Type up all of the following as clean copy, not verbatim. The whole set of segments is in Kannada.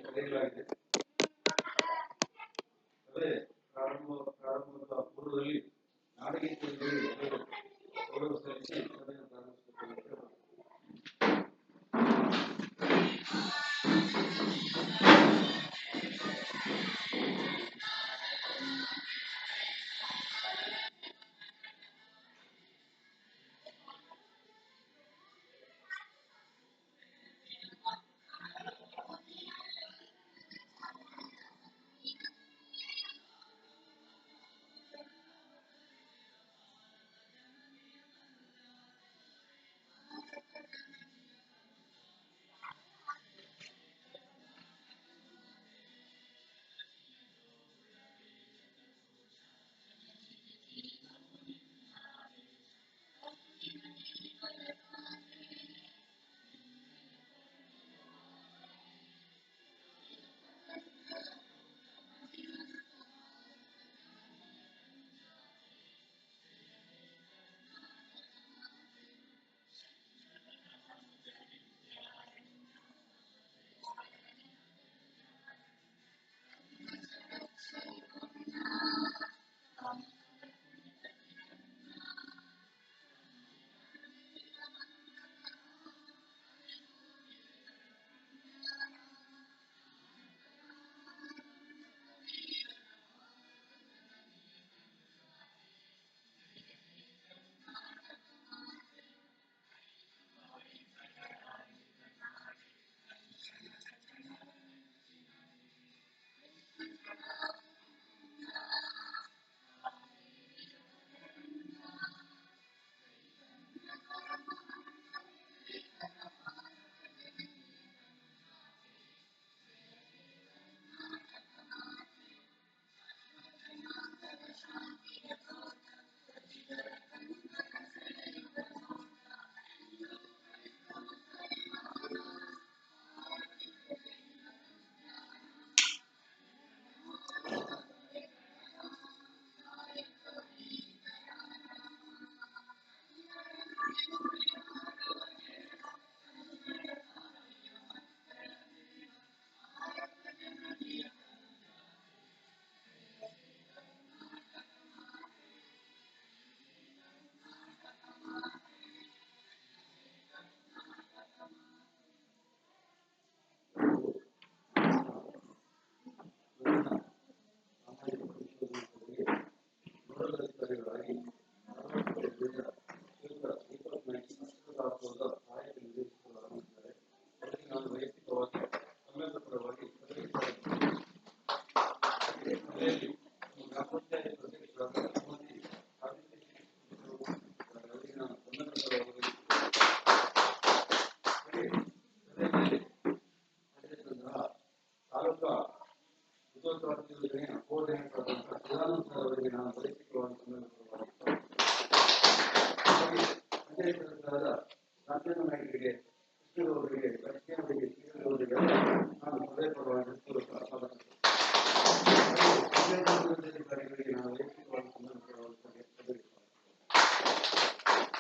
ಕರೆಯಲಾಗಿದೆ. ಸಭೆ ಪ್ರಾರಂಭದ ಪೂರ್ವದಲ್ಲಿ ನಾಡಗೀತೆಯಲ್ಲಿ ಗೌರವ ಸಲ್ಲಿಸಿ ಸಭೆಯನ್ನು ಪ್ರಾರಂಭಿಸಬೇಕು.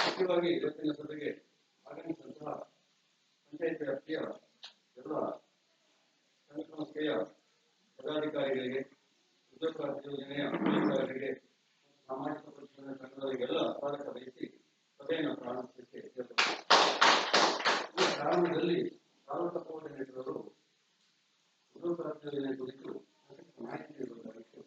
ಮುಖ್ಯವಾಗಿ ಇವತ್ತಿನ ಸಭೆಗೆ ಆಗಮಿಸಿದಂತಹ ಪಂಚಾಯತ್ ವ್ಯಾಪ್ತಿಯ ಎಲ್ಲ ಸಂಘ ಸಂಸ್ಥೆಯ ಪದಾಧಿಕಾರಿಗಳಿಗೆ, ಉದ್ಯೋಗ ಯೋಜನೆಯ ಅಧಿಕಾರಿಗಳಿಗೆ, ಸಾಮಾಜಿಕ ಪರಿಶೀಲನಾ ಸಂಘದವರಿಗೆಲ್ಲ ಸ್ವಾಗತ ಬಯಸಿ ಸಭೆಯನ್ನು ಪ್ರಾರಂಭಿಸಲಿಕ್ಕೆ ಸೇರಿದ್ದಾರೆ. ಈ ಪ್ರಾರಂಭದಲ್ಲಿ ತಾಲೂಕು ಕೋಆರ್ಡಿನೇಟರ್ ಉದ್ಯೋಗ ಯೋಜನೆ ಕುರಿತು ಮಾಹಿತಿ ನೀಡುವುದಾಗಿತ್ತು.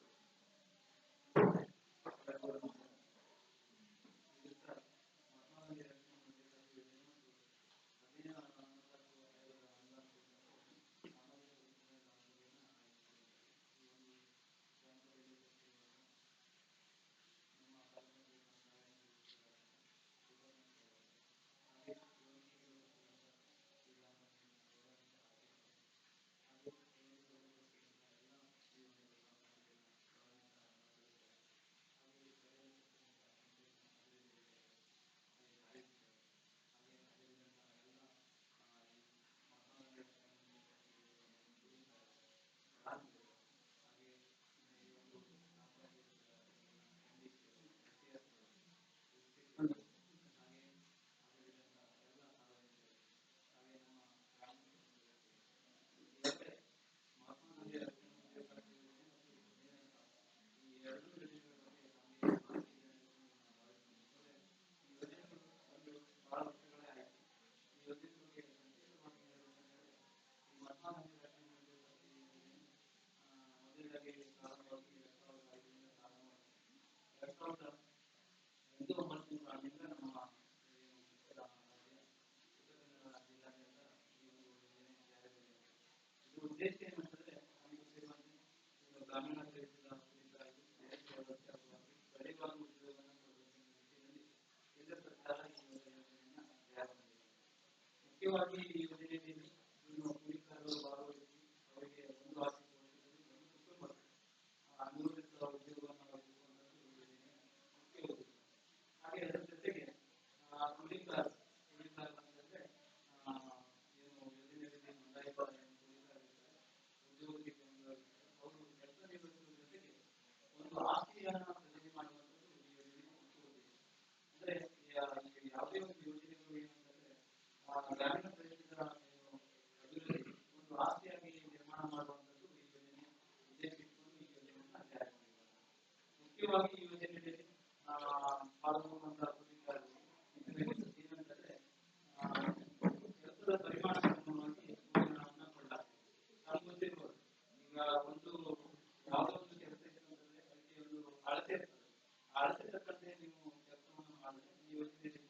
ಉದ್ದೇಶ ಏನಂತಂದ್ರೆ ಗ್ರಾಮೀಣ ಪ್ರದೇಶದ ಕಡಿವಾದ ಉದ್ಯೋಗವನ್ನು ಕೊಡುವ ಕೇಂದ್ರ ಸರ್ಕಾರ ಈ ಯೋಜನೆಯನ್ನು ಜಾರಿ ಮಾಡಿದೆ. ಮುಖ್ಯವಾಗಿ ಈ ಯೋಜನೆಯಲ್ಲಿ ಕೂಲಿಕಾರರು ಭಾಗವಹಿಸಿ ಅವರಿಗೆ ಒಂದು ಆರ್ಥಿಕ ವರ್ಷದಲ್ಲಿ ಒಂದು ಕುಟುಂಬ ಅನುಕೂಲಿತ ಉದ್ಯೋಗವನ್ನು ಒದಗಿಸುವಂತಹ ಯೋಜನೆ ಮುಖ್ಯ ಉದ್ದೇಶ. ಹಾಗೆ ಅದರ ಜೊತೆಗೆ ಕೂಲಿಕಾರರು ಅಂತಂದ್ರೆ ಏನು ಯೋಜನೆಯಲ್ಲಿ ನೋಂದಾಯಿತ ಅವರು ಕೆಲಸ ನಿರ್ವಹಿಸುವ ಜೊತೆಗೆ ಒಂದು ಆಸ್ತಿಯನ್ನು ಖರೀದಿ ಮಾಡುವಂಥದ್ದು ಈ ಯೋಜನೆ ಮುಖ್ಯ ಉದ್ದೇಶ. ಅಂದ್ರೆ ಯಾವುದೇ ಒಂದು ಯೋಜನೆಗಳು ಏನಂತಂದ್ರೆ ಗ್ರಾಮೀಣ ಪ್ರದೇಶದ ಅಭಿವೃದ್ಧಿ ಒಂದು ಆಸ್ತಿಯಾಗಿ ನಿರ್ಮಾಣ ಮಾಡುವಂಥದ್ದು ಈ ಯೋಜನೆ ಉದ್ದೇಶಿಸಿಕೊಂಡು ಈ ಯೋಜನೆಯನ್ನು ಜಾರಿ ಮಾಡಿದ್ದಾರೆ. ಮುಖ್ಯವಾಗಿ ಈ ಯೋಜನೆಯಲ್ಲಿ ಪಾಲ್ಗೊಳ್ಳುವಂತಹ ಕೂಲಿಕಾರರಿಗೆ ಏನಂತಂದ್ರೆ ಕೆಲಸದ ಪರಿಮಾಣಕ್ಕೆ ಅನುಗುಣವಾಗಿ ವೇತನವನ್ನು ಕೊಡಲಾಗ್ತದೆ. ಈಗ ಒಂದು ಯಾವುದೋ ಒಂದು ಕೆಲಸ ಅಂತಂದ್ರೆ ಅದಕ್ಕೆ ಒಂದು ಅಳತೆ ಇರ್ತದೆ. ಅಳತೆ ತಕ್ಕಂತೆ ನೀವು ಕೆಲಸವನ್ನು ಮಾಡಿದ್ರೆ ಈ ಯೋಜನೆಯಲ್ಲಿ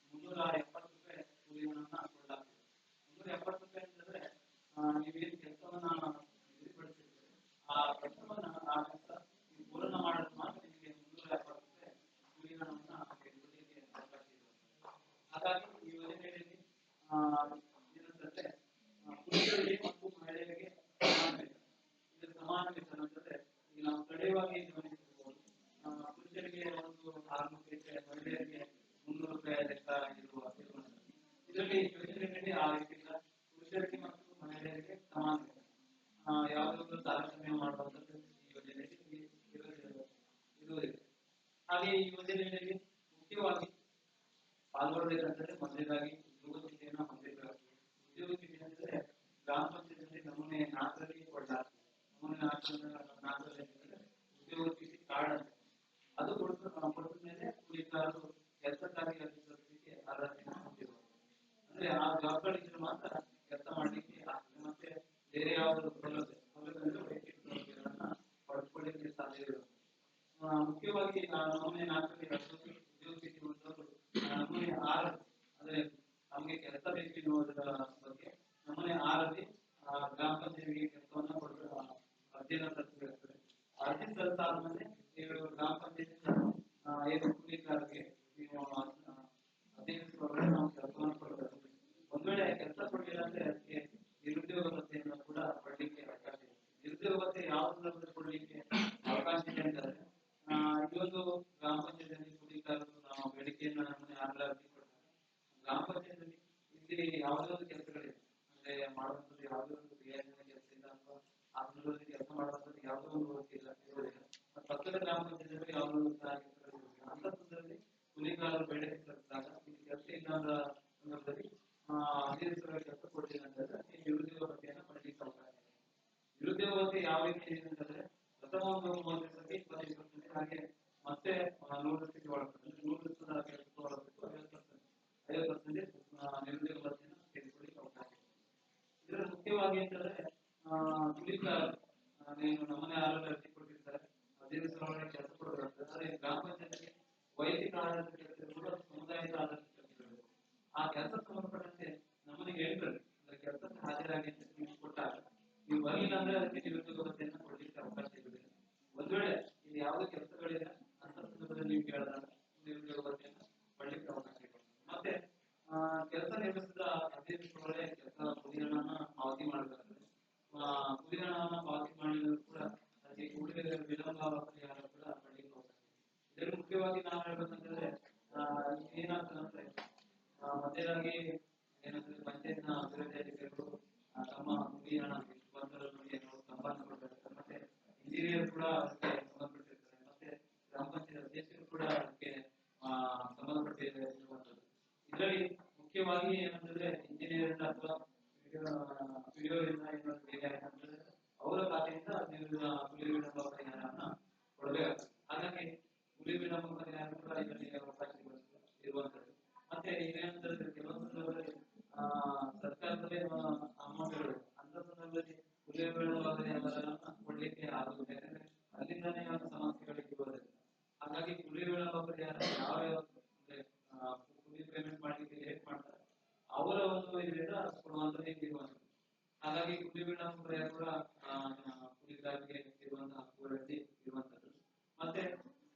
₹370 ಕೂಲಿಯನ್ನು ಕೊಡಲಾಗ್ತದೆ. ₹370 ಅಂತಂದ್ರೆ ನೀವೇನು ಕೆಲಸವನ್ನ ನಿಗದಿಪಡಿಸಿದ್ರೆ ಆ ಕೆಲಸವನ್ನ ನೀವು ಪೂರ್ಣ ಮಾಡೋದು ಮಾತ್ರ ನಿಮಗೆ ₹370 ಕೂಲಿ ಹಣವನ್ನು ತೆಗೆದುಕೊಳ್ಳಲಿಕ್ಕೆ ಅವಕಾಶ ಇರುತ್ತದೆ. ಹಾಗಾಗಿ ಈ ಯೋಜನೆಯಲ್ಲಿ ಏನಂತಂದ್ರೆ ಪುರುಷರಿಗೆ ಮತ್ತು ಮಹಿಳೆಯರಿಗೆ ಸಮಾನ ವೇತನ ಅಂತಂದ್ರೆ ಈಗ ನಾವು ಕಡ್ಡಾಯವಾಗಿ ಗಮನಿಸಬಹುದು. ಪುರುಷರಿಗೆ ಒಂದು ₹600, ಮಹಿಳೆಯರಿಗೆ ₹300 ಲೆಕ್ಕ ಇರುವಂಥದ್ದು. ಇದರಲ್ಲಿ ಯೋಜನೆಯಲ್ಲಿ ಆ ರೀತಿ ಇಲ್ಲ. ಪುರುಷರಿಗೆ ಮತ್ತು ಮಹಿಳೆಯರಿಗೆ ಸಮಾನ ವೇತನ, ಯಾವುದೇ ಒಂದು ತಾರತಮ್ಯ ಮಾಡುವಂಥದ್ದು ಈ ಯೋಜನೆಯಲ್ಲಿ ಇರುವುದಿಲ್ಲ. ಹಾಗೆ ಈ ಯೋಜನೆಯಲ್ಲಿ ಮುಖ್ಯವಾಗಿ ಪಾಲ್ಗೊಳ್ಳಬೇಕಂತಂದ್ರೆ ಮೊದಲನೇದಾಗಿ ಉದ್ಯೋಗ ಚೀಟಿಯನ್ನು ಹೊಂದಿರಬೇಕು. ಉದ್ಯೋಗ ಚೀಟಿ ಅಂದರೆ ಗ್ರಾಮ ಪಂಚಾಯತ್ನಲ್ಲಿ ನಮೂನೆ 4ರಲ್ಲಿ ಕೊಡಲಾಗ್ತದೆ. ನಮೂನೆ 4ರಲ್ಲಿ ಉದ್ಯೋಗ ಚೀಟಿ ಕಾರ್ಡ್ ಅಂತ ಅದು ಕೊಟ್ಟ ಮೇಲೆ ಕೂಲಿಕಾರರು ಕೆಲಸಕ್ಕಾಗಿ ಅರ್ಜಿಸಲಿಕ್ಕೆ ಅರ್ಹತೆಯನ್ನು ಹೊಂದಿರುವುದು. ಅಂದ್ರೆ ಆ ಜಾಬ್ಗಳಿದ್ರೆ ಮಾತ್ರ ಕೆಲಸ ಮಾಡಲಿಕ್ಕೆ ಆಗ್ತದೆ. ಮತ್ತೆ ಬೇರೆ ಯಾವುದಾದ್ರು ಸೌಲಭ್ಯ ವೈದ್ಯಕೀಯ ಸೌಲಭ್ಯಗಳನ್ನ ಪಡೆದುಕೊಳ್ಳಲಿಕ್ಕೆ ಸಾಧ್ಯ ಇರುವುದು. ಮುಖ್ಯವಾಗಿ ನಮೂನೆ 4ರಲ್ಲಿ ಉದ್ಯೋಗ ಚೀಟಿ ಹೊಂದವರು ನಮೂನೆ 6 ಅಂದ್ರೆ ನಮಗೆ ಕೆಲಸ ಬೇಕು ಎನ್ನುವುದರ ಬಗ್ಗೆ ನಮೂನೆ 6ರಲ್ಲಿ ಗ್ರಾಮ ಪಂಚಾಯತಿಗೆ ಕೆಲಸವನ್ನ ಕೊಡಲು ಅರ್ಜಿಯನ್ನು ಸಲ್ಲಿಸಬೇಕಾಗ್ತದೆ. ಅರ್ಜಿ ಸಲ್ಲಿಸಾದ್ಮೇಲೆ ನೀವು ಗ್ರಾಮ ಪಂಚಾಯತ್ ಏನು ಕೂಲಿಕಾರರಿಗೆ ನೀವು 15 ಒಳಗಡೆ ನಾವು ಕೆಲಸವನ್ನು ಕೊಡಬೇಕು. ಒಂದ್ ವೇಳೆ ಕೆಲಸ ಕೊಡಲಿಲ್ಲ ಅಂದ್ರೆ ಅದಕ್ಕೆ ನಿರುದ್ಯೋಗ ಭತ್ಯೆಯನ್ನು ಕೂಡ ಕೊಡಲಿಕ್ಕೆ ಅವಕಾಶ ಇದೆ. ನಿರುದ್ಯೋಗ ಭತ್ಯೆ ಯಾವ ಸಂದರ್ಭದಲ್ಲಿ ಕೊಡಲಿಕ್ಕೆ ಅವಕಾಶ ಇದೆ ಅಂತಂದ್ರೆ ಇವತ್ತು ಗ್ರಾಮ ಪಂಚಾಯತ್ನಲ್ಲಿ ಕೂಲಿಕಾರರು ನಾವು ಬೇಡಿಕೆಯನ್ನು ನಮೂನೆ 6ರಲ್ಲಿ ಅರ್ಜಿ ಕೊಡ್ತಾರೆ. ಗ್ರಾಮ ಪಂಚಾಯತ್ನಲ್ಲಿ ಇಲ್ಲಿ ಯಾವುದೇ ಒಂದು ಕೆಲಸಗಳಿದೆ ಅಂದ್ರೆ ಮಾಡುವಂಥದ್ದು ಯಾವುದೇ ಒಂದು ಕ್ರಿಯಾಜನ ಕೆಲಸ ಇಲ್ಲ ಅಥವಾ ಆ ಸಂದರ್ಭದಲ್ಲಿ ಕೆಲಸ ಮಾಡುವಂಥದ್ದು ಯಾವುದೋ ಒಂದು ವೃತ್ತಿ ಇರುವುದಿಲ್ಲ. ಪಕ್ಕದ ಗ್ರಾಮ ಪಂಚಾಯತ್ನಲ್ಲಿ ಯಾವುದೋ ಒಂದು ಕೆಲಸಗಳಿರುವುದಿಲ್ಲ. ಅಂತ ಸಂದರ್ಭದಲ್ಲಿ ಕೂಲಿಕಾರರು ಬೇಡಿಕೆ ಸಲ್ಲಿಸಿದಾಗ ಇಲ್ಲಿ ಕೆಲಸ ಇಲ್ಲ ಅನ್ನೋ ಸಂದರ್ಭದಲ್ಲಿ 15 ಸಾವಿರ ಕೆಲಸ ಕೊಡಲಿಲ್ಲ ಅಂತಂದ್ರೆ ನಿರುದ್ಯೋಗ ಭತ್ಯೆಯನ್ನು ಪಡೆಯಲಿಕ್ಕೆ ಅವಕಾಶ ಇದೆ. ನಿರುದ್ಯೋಗ ಭತ್ಯೆ ಯಾವ ರೀತಿ ಇದೆ ಅಂತಂದ್ರೆ ಪ್ರಥಮ ಒಂದು 30%, 25%, ಹಾಗೆ ಮತ್ತೆ 100% ಒಳಪಡುತ್ತೆ. 100% ಕೆಲಸ ಒಳಪಟ್ಟು 50% ನಿರುದ್ಯೋಗ ಭತ್ಯೆಯನ್ನು ತೆಗೆದುಕೊಳ್ಳಿಕ್ಕೆ ಅವಕಾಶ ಇದೆ. ಮುಖ್ಯವಾಗಿ ಅಂತಂದ್ರೆ ಕುಡಿತ ನೀನು ನಮ್ಮನೆ ಆರೋಗ್ಯ ಅರ್ಜಿ ಕೊಟ್ಟಿರ್ತಾರೆ ಅದೇ ಸಲುವಾಗಿ ಕೆಲಸ ಕೊಡಬೇಕು. ಆದ್ರೆ ಗ್ರಾಮ ಪಂಚಾಯತ್ಗೆ ವೈಯಕ್ತಿಕ ಆಧಾರದ ಕೆಲಸ ಇರ್ಬೋದು, ಸಮುದಾಯದ ಆಧಾರದ ಕೆಲಸ ಇರಬೇಕು. ಆ ಕೆಲಸ ಸಂಬಂಧಪಟ್ಟಂತೆ ನಮ್ಮನೆ ಹೇಳ್ತಾರೆ ಕೆಲಸಕ್ಕೆ ಹಾಜರಾಗಿ ಅಂತ ನೀವು ಕೊಟ್ಟಾಗ ನೀವು ಬರಲಿಲ್ಲ ಅಂದ್ರೆ ಅದಕ್ಕೆ ನಿರುದ್ಯೋಗ ಭತ್ಯೆಯನ್ನು ಕೊಡ್ಲಿಕ್ಕೆ ಅವಕಾಶ ಇದೆ. ಒಂದ್ ವೇಳೆ ಇದು ಯಾವುದೇ ಕೆಲಸಗಳಿಲ್ಲ ಅಂತ ಸಂದರ್ಭದಲ್ಲಿ ನೀವು ಕೇಳಿದಾಗ ನಿರುದ್ಯೋಗ ಭತ್ಯೆಯನ್ನು ಪಡ್ಲಿಕ್ಕೆ ಅವಕಾಶ ಇದೆ. ಮತ್ತೆ ಕೆಲಸ ನಿರ್ವಹಿಸಿದ 15 ದಿವಸಗಳೊಳಗೆ ಕೆಲಸ ಕೂಲಿಗಳನ್ನ ಪಾವತಿ ಮಾಡಬೇಕಾಗ್ತದೆ. ಕೂಲಿಗಳನ್ನ ಪಾವತಿ ಮಾಡಿದ್ರು ಕೂಡ ಅದಕ್ಕೆ ಕೂಡಲೇ ವಿಳಂಬ ಪರಿಹಾರ ಕೂಡ ಪಡ್ಲಿಕ್ಕೆ ಅವಕಾಶ ಇದೆ. ಇದರಲ್ಲಿ ಮುಖ್ಯವಾಗಿ ನಾವು ಹೇಳ್ಬೇಕಂತಂದ್ರೆ ಏನಾಗ್ತದಂದ್ರೆ ಮೊದಲಾಗಿ ಏನಂದ್ರೆ ಪಂಚಾಯತ್ನ ಅಭಿವೃದ್ಧಿ ಅಧಿಕಾರಿಗಳು ತಮ್ಮ ಕೂಲಿ ಹಣ ಸಂಪಾದನೆ ಕೊಡ್ತಾರೆ. ಮತ್ತೆ ಇಂಜಿನಿಯರ್ ಕೂಡ ಅದಕ್ಕೆ ಸಂಬಂಧಪಟ್ಟಿರ್ತಾರೆ. ಮತ್ತೆ ಗ್ರಾಮ ಪಂಚಾಯತ್ ಅಧ್ಯಕ್ಷರು ಕೂಡ ಅದಕ್ಕೆ ಸಂಬಂಧಪಟ್ಟಿರುವಂತದ್ದು. ಇದರಲ್ಲಿ ಮುಖ್ಯವಾಗಿ ಏನಂತಂದ್ರೆ ಇಂಜಿನಿಯರ್ ಅಥವಾ ವಿಡಿಯೋ ಏನಾದ್ರು ಬೇರೆ ಅಂತಂದ್ರೆ ಅವರ ಖಾತೆಯಿಂದ ಕೂಲಿ ವಿಳಂಬ ಪರಿಹಾರವನ್ನ ಕೊಡಬೇಕಾಗ್ತದೆ. ಹಾಗಾಗಿ ಕೂಲಿ ವಿಳಂಬ ಪರಿಹಾರ ಕೂಡ ಇದರಲ್ಲಿ ಅವಕಾಶ ಇರುವಂತದ್ದು. ಮತ್ತೆ ಇದೇನಂತಂದ್ರೆ ಕೆಲವೊಂದು ಸಂದರ್ಭದಲ್ಲಿ ಸರ್ಕಾರದಲ್ಲೇ ಅಮೌಂಟ್ಗಳು ಅಂತ ಸಂದರ್ಭದಲ್ಲಿ ಕೂಲಿ ವಿಳಂಬ ಪರಿಹಾರವನ್ನ ಕೊಡ್ಲಿಕ್ಕೆ ಆಗುತ್ತದೆ. ಯಾಕಂದ್ರೆ ಅಲ್ಲಿಂದಾನೇ ಸಮಸ್ಯೆಗಳಿಗೆ ಬರುತ್ತೆ. ಹಾಗಾಗಿ ಕೂಲಿ ವಿಳಂಬ ಪರಿಹಾರ ಯಾವ ಕೂಲಿ ಪೇಮೆಂಟ್ ಮಾಡ್ಲಿಕ್ಕೆ ಲೇಟ್ ಮಾಡ್ತಾರೆ ಅವರ ಒಂದು ಇದರಿಂದ ಕೊಡುವಂತದ್ದು ಇರುವಂತದ್ದು. ಹಾಗಾಗಿ ಕೂಲಿ ವಿಳಂಬ ಪರಿಹಾರ ಕೂಡ ಕೂಲಿಗಾರರಿಗೆ ಇರುವಂತಹ ಹಕ್ಕುಗಳಲ್ಲಿ ಇರುವಂತದ್ದು. ಮತ್ತೆ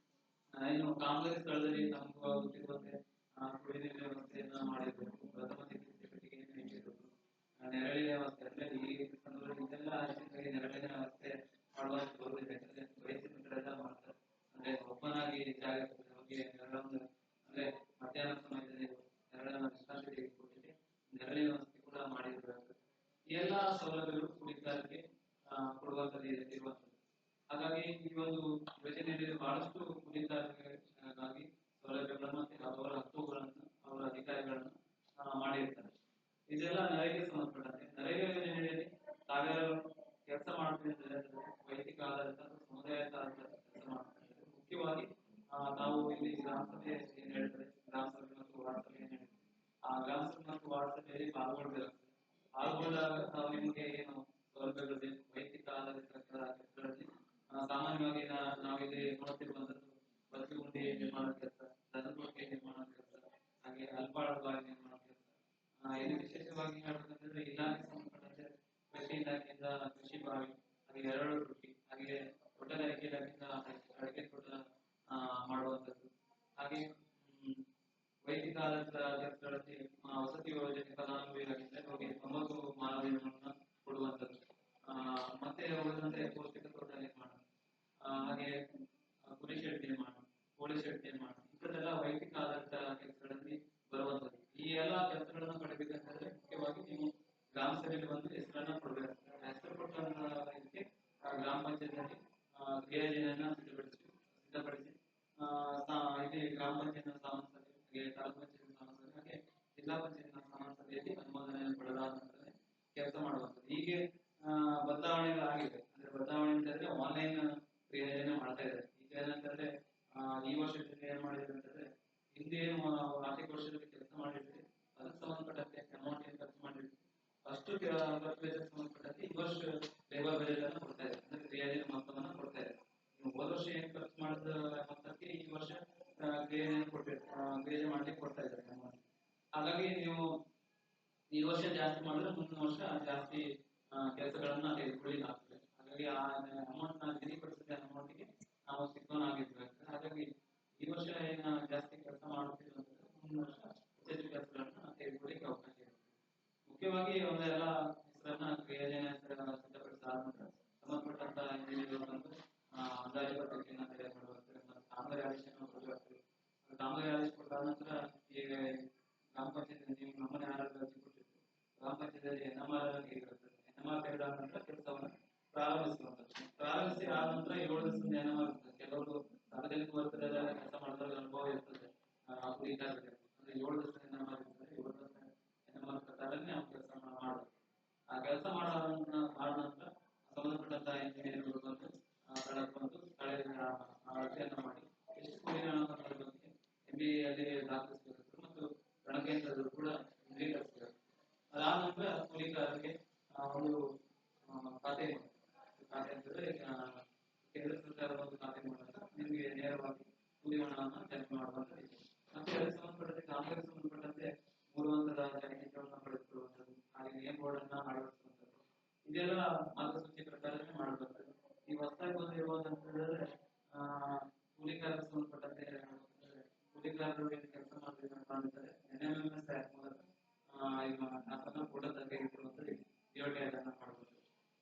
ಏನು ಕಾಮಗಾರಿ ಸ್ಥಳದಲ್ಲಿ ನಮ್ಗೆ ಗೊತ್ತಿರುವಂತೆ ಕುಡಿಯುವ ನೀರಿನ ವ್ಯವಸ್ಥೆಯನ್ನ ಮಾಡಿರ್ಬೇಕು, ಪ್ರಥಮ ಚಿಕಿತ್ಸೆ ಪೆಟ್ಟಿಗೆಯನ್ನು ನೀಡಿರಬೇಕು, ನೆರಳಿನ ವ್ಯವಸ್ಥೆ ಅಂದ್ರೆ ಈ ಸಂದರ್ಭದಲ್ಲಿ ಇದೆಲ್ಲ ನೆರಳಿನ ವ್ಯವಸ್ಥೆ ಮಾಡುವಂತ ಬರುವುದಿಲ್ಲ. ಯಾಕಂದ್ರೆ ವಯಸ್ಸಿನ ಮಿತ್ರರೆಲ್ಲ ಮಾಡ್ತಾರೆ. ಅಂದ್ರೆ ಒಬ್ಬನಾಗಿ ಜಾಗ ಹೋಗಿ ನೆರಳನ್ನು ಅಂದ್ರೆ ಮಧ್ಯಾಹ್ನ ಸಮಯದಲ್ಲಿ ನೆರಳನ್ನ ವಿಶ್ರಾಂತಿ ತೆಗೆದುಕೊಟ್ಟಿಗೆ ನೆರಳಿನ ವ್ಯವಸ್ಥೆ ಕೂಡ ಮಾಡಿರಬೇಕು. ಈ ಎಲ್ಲಾ ಸೌಲಭ್ಯಗಳು ಕೂಲಿಗಾರರಿಗೆ ಕೊಡುವಂತದ್ದು ಇರುವಂತದ್ದು. ಹಾಗಾಗಿ ಈ ಒಂದು ಯೋಜನೆಯಲ್ಲಿ ಬಹಳಷ್ಟು ಕೂಲಿಗಾರರಿಗಾಗಿ ಸೌಲಭ್ಯಗಳನ್ನು ಮತ್ತೆ ಅವರ ಹಕ್ಕುಗಳನ್ನು ಅವರ ಅಧಿಕಾರಿಗಳನ್ನು ಮಾಡಿರ್ತಾರೆ. ಇದೆಲ್ಲ ನರೇಗೆ ಸಂಬಂಧಪಟ್ಟಂತೆ. ನರೇಗಾ ಯೋಜನೆಯಲ್ಲಿ ತಾವ್ಯಾರು ಕೆಲಸ ಮಾಡ್ತಿದ್ದಾರೆ ವೈಯಕ್ತಿಕ ಆಧಾರಿತ ಸಮುದಾಯದ ಆಧಾರಿತ ಕೆಲಸ ಮಾಡ್ತಾರೆ. ಮುಖ್ಯವಾಗಿ ನಾವು ಇಲ್ಲಿ ಗ್ರಾಮ ಸಭೆ ಏನ್ ಹೇಳ್ತಾರೆ, ಗ್ರಾಮ ಸಭೆ ಮತ್ತು ವಾರ್ಡ್ ಸಭೆ ಏನ್ ಹೇಳ್ತಾರೆ, ಆ ಗ್ರಾಮ ಸಭೆ ಮತ್ತು ವಾರ್ಡ್ ಸಭೆಯಲ್ಲಿ ಪಾಲ್ಗೊಳ್ಬೇಕಾಗ್ತದೆ. ಪಾಲ್ಗೊಂಡಾಗ ನಾವು ನಿಮಗೆ ಏನು ಸೌಲಭ್ಯಗಳಿದೆ ವೈಯಕ್ತಿಕ ಆಧಾರಿತ ಕೆಲಸಗಳಲ್ಲಿ ಸಾಮಾನ್ಯವಾಗಿ ನಾವಿಲ್ಲಿ ನೋಡ್ತಿರುವಂತದ್ದು ಬತ್ತಿ ಗುಂಡಿ ನಿರ್ಮಾಣ ಕೆಲಸ, ದನಗುಂಡಿ ನಿರ್ಮಾಣ ಕೆಲಸ, ಹಾಗೆ ಅಲ್ಪಾಳ ಬಾವಿ ನಿರ್ಮಾಣ ಕೆಲಸ. ಇದು ವಿಶೇಷವಾಗಿ ಹೇಳ್ಬೇಕಂತಂದ್ರೆ ಇಲಾಖೆ ಸಂಬಂಧಪಟ್ಟಂತೆ ಕೃಷಿ ಇಲಾಖೆಯಿಂದ ಕೃಷಿ ಬಾವಿ, ಹಾಗೆ ಎರಡು ಕೃಷಿ, ಹಾಗೆ ತೋಟಗಾರಿಕೆ ಇಲಾಖೆಯಿಂದ ಅಡಿಕೆ ತೋಟ ಮಾಡುವಂತದ್ದು. ಹಾಗೆ ವೈಯಕ್ತಿಕ ಆಧಾರಿತ ಕೆಲಸಗಳಲ್ಲಿ ವಸತಿ ಯೋಜನೆ ಫಲಾನುಭವಿಗಳಿಂದ ಹೋಗಿ 9 ಮಾನವಿಗಳನ್ನು ಕೊಡುವಂತದ್ದು. ಮತ್ತೆ ಉಳಿದಂತೆ ಪೌಷ್ಟಿಕ ತೋಟ ನಿರ್ಮಾಣ, ಹಾಗೆ ಕುರಿ ಶೆಡ್ ನಿರ್ಮಾಣ, ಕೋಳಿ ಶೆಡ್ ನಿರ್ಮಾಣ, ಇಂಥದ್ದೆಲ್ಲ ವೈಯಕ್ತಿಕ ಆಧಾರಿತ ಕೆಲಸಗಳಲ್ಲಿ ಬರುವಂತದ್ದು. ಈ ಎಲ್ಲಾ ಕೆಲಸಗಳನ್ನ ಪಡೆಯಬೇಕಂತಂದ್ರೆ ಮುಖ್ಯವಾಗಿ ನೀವು ಗ್ರಾಮ ಸಭೆಯಲ್ಲಿ ಬಂದು ಹೆಸರನ್ನ ಕೊಡಬೇಕು. ಹೆಸರು ಕೊಟ್ಟಂತ ಇದಕ್ಕೆ ಗ್ರಾಮ ಪಂಚಾಯತ್ನಲ್ಲಿ ಕ್ರಿಯಾಯೋಜನೆಯನ್ನ ಸಿದ್ಧಪಡಿಸಿ ಇಲ್ಲಿ ಗ್ರಾಮ ಪಂಚಾಯತ್ ಸಾಮಾನ್ಯ ಸಭೆ, ತಾಲೂಕು ಪಂಚಾಯತ್ ಸಾಮಾನ್ಯ ಸಭೆ, ಹಾಗೆ ಜಿಲ್ಲಾ ಪಂಚಾಯತ್ ಸಾಮಾನ್ಯ ಸಭೆಯಲ್ಲಿ ಅನುಮೋದನೆಯನ್ನು ಪಡೆದಾದ ನಂತರ ಕೆಲಸ ಮಾಡುವಂಥದ್ದು. ಹೀಗೆ ಬದಲಾವಣೆಗಳಾಗಿದೆ. ಅಂದ್ರೆ ಬದಲಾವಣೆ ಅಂತಂದ್ರೆ ಆನ್ಲೈನ್ ಕ್ರಿಯಾಯೋಜನೆ ಮಾಡ್ತಾ ಇದ್ದಾರೆ. ಈಗ ಏನಂತಂದ್ರೆ ಈ ವರ್ಷದಿಂದ ಏನ್ ಮಾಡಿದ್ರೆ ಅಂತಂದ್ರೆ ಹಿಂದೆ ಏನು ಆರ್ಥಿಕ ವರ್ಷದಲ್ಲಿ ಕೆಲಸ ಮಾಡಿರ್ತೀವಿ ಅದಕ್ಕೆ ಸಂಬಂಧಪಟ್ಟಂತೆ ಅಮೌಂಟ್ ಏನು ಖರ್ಚು ಮಾಡಿರ್ತೀವಿ ಅಷ್ಟು ಖರ್ಚು ಸಂಬಂಧಪಟ್ಟಂತೆ ಈ ವರ್ಷ ಲೇಬರ್ ಬಜೆಟ್ ಅನ್ನು ಕೊಡ್ತಾ ಇದೆ. ಅಂದ್ರೆ ಕ್ರಿಯಾಯೋಜನೆ ಮೊತ್ತವನ್ನ ಕೊಡ್ತಾ ಇದೆ. ನೀವು ಹೋದ ವರ್ಷ ಏನ್ ಖರ್ಚು ಮಾಡಿದ ಮೊತ್ತಕ್ಕೆ ಈ ವರ್ಷ ಕ್ರಿಯಾಯೋಜನೆ ಮಾಡ್ಲಿಕ್ಕೆ ಕೊಡ್ತಾ ಇದ್ದಾರೆ ಅಮೌಂಟ್. ಹಾಗಾಗಿ ನೀವು ಈ ವರ್ಷ ಜಾಸ್ತಿ ಮಾಡಿದ್ರೆ ಮುಂದಿನ ವರ್ಷ ಜಾಸ್ತಿ ಕೆಲಸಗಳನ್ನ ತೆಗೆದುಕೊಳ್ಳಿಕ್ಕಾಗ್ತದೆ. ಹಾಗಾಗಿ ಆ ಅಮೌಂಟ್ ನ ನಿಗದಿಪಡಿಸಿದ ಅಮೌಂಟ್ಗೆ ನಾವು ಸಿದ್ಧನಾಗಿರ್ಬೇಕು. ಹಾಗಾಗಿ ಈ ವರ್ಷ ಏನು ಜಾಸ್ತಿ ಕೆಲಸ ಮಾಡುತ್ತಿಲ್ಲ ಅಂತಂದ್ರೆ ಮುಂದಿನ ವರ್ಷ ಹೆಚ್ಚು ಕೆಲಸಗಳನ್ನ ತೆಗೆದುಕೊಳ್ಳಿಕ್ಕೆ ಅವಕಾಶ ಇರುತ್ತೆ. ಮುಖ್ಯವಾಗಿ ಒಂದೆಲ್ಲ ಹೆಸರನ್ನ ಕ್ರಿಯಾಯೋಜನೆ ಸಿದ್ಧಪಡಿಸಿದ ನಂತರ ಸಂಬಂಧಪಟ್ಟಂತ ಇಂಜಿನಿಯರ್ ಬಂದು ಅಂದಾಜು ಪತ್ರಿಕೆಯನ್ನ ತಯಾರು ಮಾಡಬೇಕು ಮತ್ತು ಕಾಮಗಾರಿ ಆದೇಶವನ್ನು ಕೊಡಬೇಕು. ಕಾಮಗಾರಿ ಆದೇಶ ಕೊಟ್ಟಾದ ನಂತರ ಈಗ ಗ್ರಾಮ ಪಂಚಾಯತ್ ನೀವು ನಮ್ಮನೆ ಆರೋಗ್ಯ ಅರ್ಜಿ ಕೊಟ್ಟಿರ್ತೀವಿ, ಗ್ರಾಮ ಪಂಚಾಯತ್ NMR ತೆಗೆದಿರ್ತದೆ. NMR ತೆಗೆದಾದ ನಂತರ ಕೆಲಸವನ್ನು ಪ್ರಾರಂಭಿಸಿ ಆದ ನಂತರ 7 ದಿವಸದ NMR ಇರ್ತದೆ. ಕೆಲವರು ಸಾರ್ವಜನಿಕ ವರ್ತನೆಲ್ಲ ಕೆಲಸ ಮಾಡಿದಾಗ ಅನುಭವ ಇರ್ತದೆ. ಕೂಲಿಗಾರರಿಗೆ ಅಂದ್ರೆ 7 ದಿವಸದ NMR ಇರ್ತದೆ. 7 ದಿವಸದ NMR ಪ್ರಕಾರನೇ ನಾವು ಕೆಲಸ ಮಾಡಬೇಕು. ಆ ಕೆಲಸ ಆದ ನಂತರ ಸಂಬಂಧಪಟ್ಟಂತ ಇಂಜಿನಿಯರ್ಗಳು ಬಂದು ಸ್ಥಳಕ್ಕೆ ಬಂದು ಅಳತೆಯನ್ನ ಮಾಡಿ ಎಷ್ಟು ಕೂಲಿನ ಬಗ್ಗೆ MBA ಅಲ್ಲಿ ದಾಖಲಿಸಬೇಕು ಮತ್ತು ಗಣಕಯಂತ್ರಗಳು ಕೂಡ ದೃಢೀಕರಿಸಬೇಕು. ಅದಾದ ನಂತರ ಕೂಲಿಗಾರರಿಗೆ ಒಂದು ಖಾತೆ ಖಾತೆ ಅಂತಂದ್ರೆ ಕೇಂದ್ರ ಸರ್ಕಾರದ ಒಂದು ಖಾತೆ ಮೂಲಕ ನಿಮಗೆ ನೇರವಾಗಿ ಕೂಲಿ ಹಣವನ್ನು ಜಮೆ ಮಾಡುವಂಥದ್ದು. ಮತ್ತೆ ಅದಕ್ಕೆ ಸಂಬಂಧಪಟ್ಟಂತೆ ಕಾಮಗಾರಿಗೆ ಸಂಬಂಧಪಟ್ಟಂತೆ 3 ಹಂತದ ಜಾಹೀರಾತುಗಳನ್ನು ಪಡೆದುಕೊಳ್ಳುವಂಥದ್ದು, ಹಾಗೆ ನೇಮ್ ಬೋರ್ಡ್ ಅನ್ನ ಅಳವಡಿಸುವಂಥದ್ದು, ಇದೆಲ್ಲ ಮಾರ್ಗಸೂಚಿ ಪ್ರಕಾರನೇ ಮಾಡಬೇಕಾಗುತ್ತೆ. ಈ ಹೊಸದಾಗಿ ಬಂದಿರುವಂತಂದ್ರೆ ಕೂಲಿಕಾರರಿಗೆ ಸಂಬಂಧಪಟ್ಟಂತೆ ಕೂಲಿಕಾರರು ಏನು ಕೆಲಸ ಮಾಡಬೇಕಂತ ಅಂತಾರೆ NMMS ಆ್ಯಪ್ ಮೂಲಕ ಈಗ ಅದನ್ನ ಫೋಟೋ ತೆಗೆದುಕೊಳ್ಳುವಂಥದ್ದು ಜಿಯೋ ಟ್ಯಾಗ್ ಅನ್ನ ಮಾಡಬಹುದು.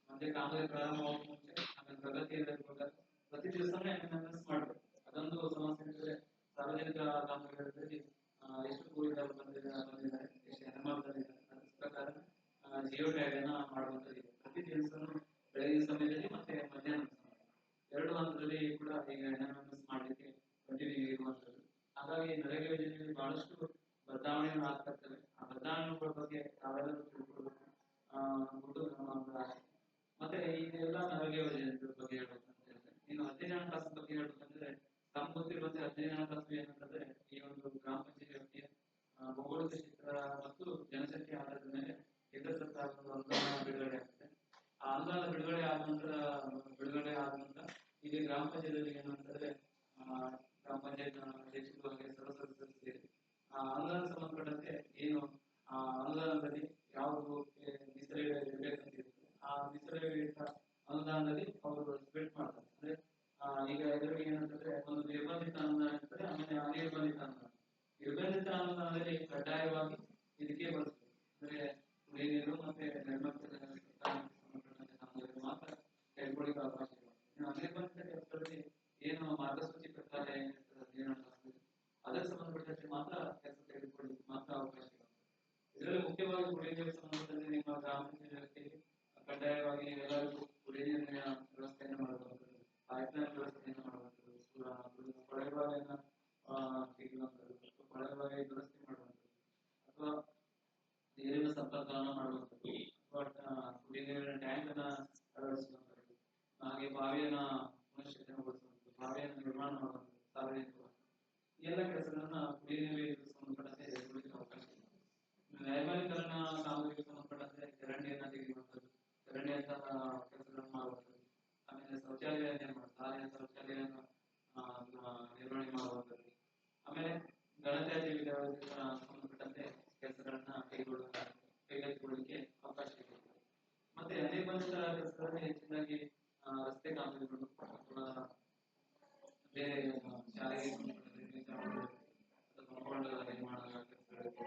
ಮತ್ತೆ ಕಾಮಗಾರಿ ಪ್ರಾರಂಭವಾಗುವ ಮುಂಚೆ ಆಮೇಲೆ ಪ್ರಗತಿಯಲ್ಲಿರುವಾಗ ಪ್ರತಿ ದಿವಸನೇ NMMS ಮಾಡಬೇಕು. ಅದೊಂದು ಸಮಸ್ಯೆ ಅಂದರೆ ಸಾರ್ವಜನಿಕ ಕಾಮಗಾರಿಗಳಲ್ಲಿ ಎಷ್ಟು ಕೂಲಿಕಾರರು ಬಂದಿದ್ದಾರೆ, ಎಷ್ಟು NMR ಬಂದಿದ್ದಾರೆ ಅದ್ರ ಪ್ರಕಾರ ಜಿಯೋ ಟ್ಯಾಗ್ ಅನ್ನ ಮಾಡುವಂಥದ್ದು. ಪ್ರತಿ ದಿವಸನೂ ಬೆಳಗಿನ ಸಮಯದಲ್ಲಿ ಮತ್ತೆ ಮಧ್ಯಾಹ್ನದ ಸಮಯ 2 ಹಂತದಲ್ಲಿ ಕೂಡ ಈಗ NMMS ಮಾಡಲಿಕ್ಕೆ ಕಂಟಿನ್ಯೂ ಇರುವಂಥದ್ದು. ಹಾಗಾಗಿ ನರೇಗಾ ಯೋಜನೆಯಲ್ಲಿ ಬಹಳಷ್ಟು ಬದಲಾವಣೆಗಳು ಆಗ್ತಾ ಇರ್ತವೆ. ಆ ಬದಲಾವಣೆಗಳ ಬಗ್ಗೆ ತಾವೆಲ್ಲರೂ ತಿಳ್ಕೊಳ್ಬೇಕು ಅನ್ನೋದು ನಮ್ಮ ಒಂದು ಆಸೆ. ಮತ್ತೆ ಇದೆಲ್ಲ ನರೇಗಾ ಯೋಜನೆ ಬಗ್ಗೆ ಹೇಳ್ಬೇಕಂತ ಹೇಳಿದ್ರೆ, ಇನ್ನು 15ನೇ ಕ್ಲಾಸ್ ಬಗ್ಗೆ ಹೇಳ್ಬೇಕಂದ್ರೆ ತಮ್ಗೆ ಗೊತ್ತಿರುವಂತೆ 15ನೇ ಕ್ಲಾಸ್ ಏನಂತಂದ್ರೆ ಈ ಒಂದು ಗ್ರಾಮ ಪಂಚಾಯತ್ ವ್ಯಾಪ್ತಿಯ ಭೌಗೋಳಿಕ ಕ್ಷೇತ್ರ ಮತ್ತು ಜನಸಂಖ್ಯೆ ಆಧಾರದ ಮೇಲೆ ಕೇಂದ್ರ ಸರ್ಕಾರದ ಅನುದಾನ ಬಿಡುಗಡೆ ಆಗ್ತದೆ. ಆ ಅನುದಾನ ಬಿಡುಗಡೆ ಆದ ನಂತರ ಇಲ್ಲಿ ಗ್ರಾಮ ಪಂಚಾಯತ್ ಏನಂತಂದ್ರೆ ಗ್ರಾಮ ಪಂಚಾಯತ್ ಅಧ್ಯಕ್ಷರು ಹಾಗೆ ಸದಸ್ಯರು ಸೇರಿ ಅನುದಾನ ಸಂಬಂಧಪಟ್ಟಂತೆ ಏನು ಅನುದಾನದಲ್ಲಿ ಯಾವುದು ಮೀಸಲಿಡಬೇಕಂತಿರುತ್ತೆ ಆ ಮೀಸಲಿಡ ಅನುದಾನದಲ್ಲಿ ಅವರು ಸ್ಪ್ಲಿಟ್ ಮಾಡ್ತಾರೆ. ಅಂದ್ರೆ ಈಗ ಇದರಲ್ಲಿ ಏನಂತಂದ್ರೆ ಒಂದು ನಿರ್ಬಂಧಿತ ಅನುದಾನ ಇರ್ತದೆ, ಆಮೇಲೆ ಅನಿರ್ಬಂಧಿತ ಅನುದಾನ. ನಿರ್ಬಂಧಿತ ಅನುದಾನದಲ್ಲಿ ಕಡ್ಡಾಯವಾಗಿ ಇದಕ್ಕೆ ಬರ್ತದೆ ಅಂದ್ರೆ ಕುಡಿಯ ನೀರು ಮತ್ತೆ ನೈರ್ಮಲ್ಯ ಸಂಬಂಧಪಟ್ಟಂತೆ ಮಾತ್ರ ಕೈಗೊಳ್ಳಿಕ್ಕೆ ಅವಕಾಶ ಇದೆ. ಅನಿರ್ಬಂಧಿತ ಕೆಲಸಗಳಲ್ಲಿ ಏನು ಮಾರ್ಗಸೂಚಿ ಪ್ರಕಾರ ಏನಿರ್ತದೆ ಅದಕ್ಕೆ ಸಂಬಂಧಪಟ್ಟಂತೆ ಮಾತ್ರ ಕೆಲಸ ತೆಗೆದುಕೊಳ್ಳಲಿಕ್ಕೆ ಮಾತ್ರ ಅವಕಾಶ ಇದೆ. ಇದರಲ್ಲಿ ಮುಖ್ಯವಾಗಿ ಕುಡಿಯ ನೀರಿಗೆ ಸಂಬಂಧಪಟ್ಟಂತೆ ನಿಮ್ಮ ಗ್ರಾಮ ಪಂಚಾಯತಿಯಲ್ಲಿ ಕಡ್ಡಾಯವಾಗಿ ನೀವೆಲ್ಲರಿಗೂ ಕುಡಿಯ ನೀರಿನ ವ್ಯವಸ್ಥೆಯನ್ನು ಮಾಡುವಂಥದ್ದು, ಪೈಪ್ಲೈನ್ ವ್ಯವಸ್ಥೆಯನ್ನು ಮಾಡುವಂಥದ್ದು, ಕೊಳವೆಬಾವಿಯನ್ನು ತೆಗೆಯುವಂಥದ್ದು, ಕೊಳವೆಬಾವಿ ದುರಸ್ತಿ ಮಾಡುವಂಥದ್ದು, ಅಥವಾ ನೀರಿನ ಸಂಪರ್ಕವನ್ನು ಮಾಡುವಂಥದ್ದು, ಅಥವಾ ಕುಡಿಯ ನೀರಿನ ಟ್ಯಾಂಕ್ ಅನ್ನ ಅಳವಡಿಸುವಂಥದ್ದು, ಹಾಗೆ ಬಾವಿಯನ್ನ ಪುನಶ್ಚೇತನಗೊಳಿಸುವಂಥದ್ದು, ಬಾವಿಯನ್ನು ನಿರ್ಮಾಣ ಮಾಡುವಂಥದ್ದು, ಸಾರ್ವಜನಿಕವಾಗಿ ಈ ಎಲ್ಲ ಕೆಲಸಗಳನ್ನ ಕುಡಿಯ ನೀರಿಗೆ ಸಂಬಂಧಪಟ್ಟಂತೆ ನಿರ್ವಹಿಸಲು ಅವಕಾಶ ಇದೆ. ನೈರ್ಮಲೀಕರಣ ಕಾಮಗಾರಿಗೆ ಸಂಬಂಧಪಟ್ಟಂತೆ ಚರಂಡಿಯನ್ನ ತೆಗೆಯುವಂಥದ್ದು, ಚರಂಡಿ ಅಂತ ಕೆಲಸಗಳನ್ನು ಮಾಡುವಂಥದ್ದು, ಆಮೇಲೆ ಶೌಚಾಲಯ ನಿರ್ಮಾಣ, ಸಾರಿನ ಶೌಚಾಲಯವನ್ನು ನಿರ್ವಹಣೆ ಮಾಡುವಂಥದ್ದು, ಆಮೇಲೆ ಘನತ್ಯಾಜ್ಯ ವಿಲೇವಾರಿಗೆ ಸಂಬಂಧಪಟ್ಟಂತೆ ಕೆಲಸಗಳನ್ನ ಕೈಗೆತ್ತಿಕೊಳ್ಳಲಿಕ್ಕೆ ಅವಕಾಶ ಇದೆ. ಮತ್ತೆ ಅನಿರ್ಬಂಧಿತ ಕೆಲಸಗಳಲ್ಲಿ ಹೆಚ್ಚಿನಾಗಿ ರಸ್ತೆ ಕಾಮಗಾರಿಗಳು ಅಥವಾ ಬೇರೆ ಶಾಲೆಗೆ ನಿರ್ಮಾಣ ಕೆಲಸಗಳಿವೆ.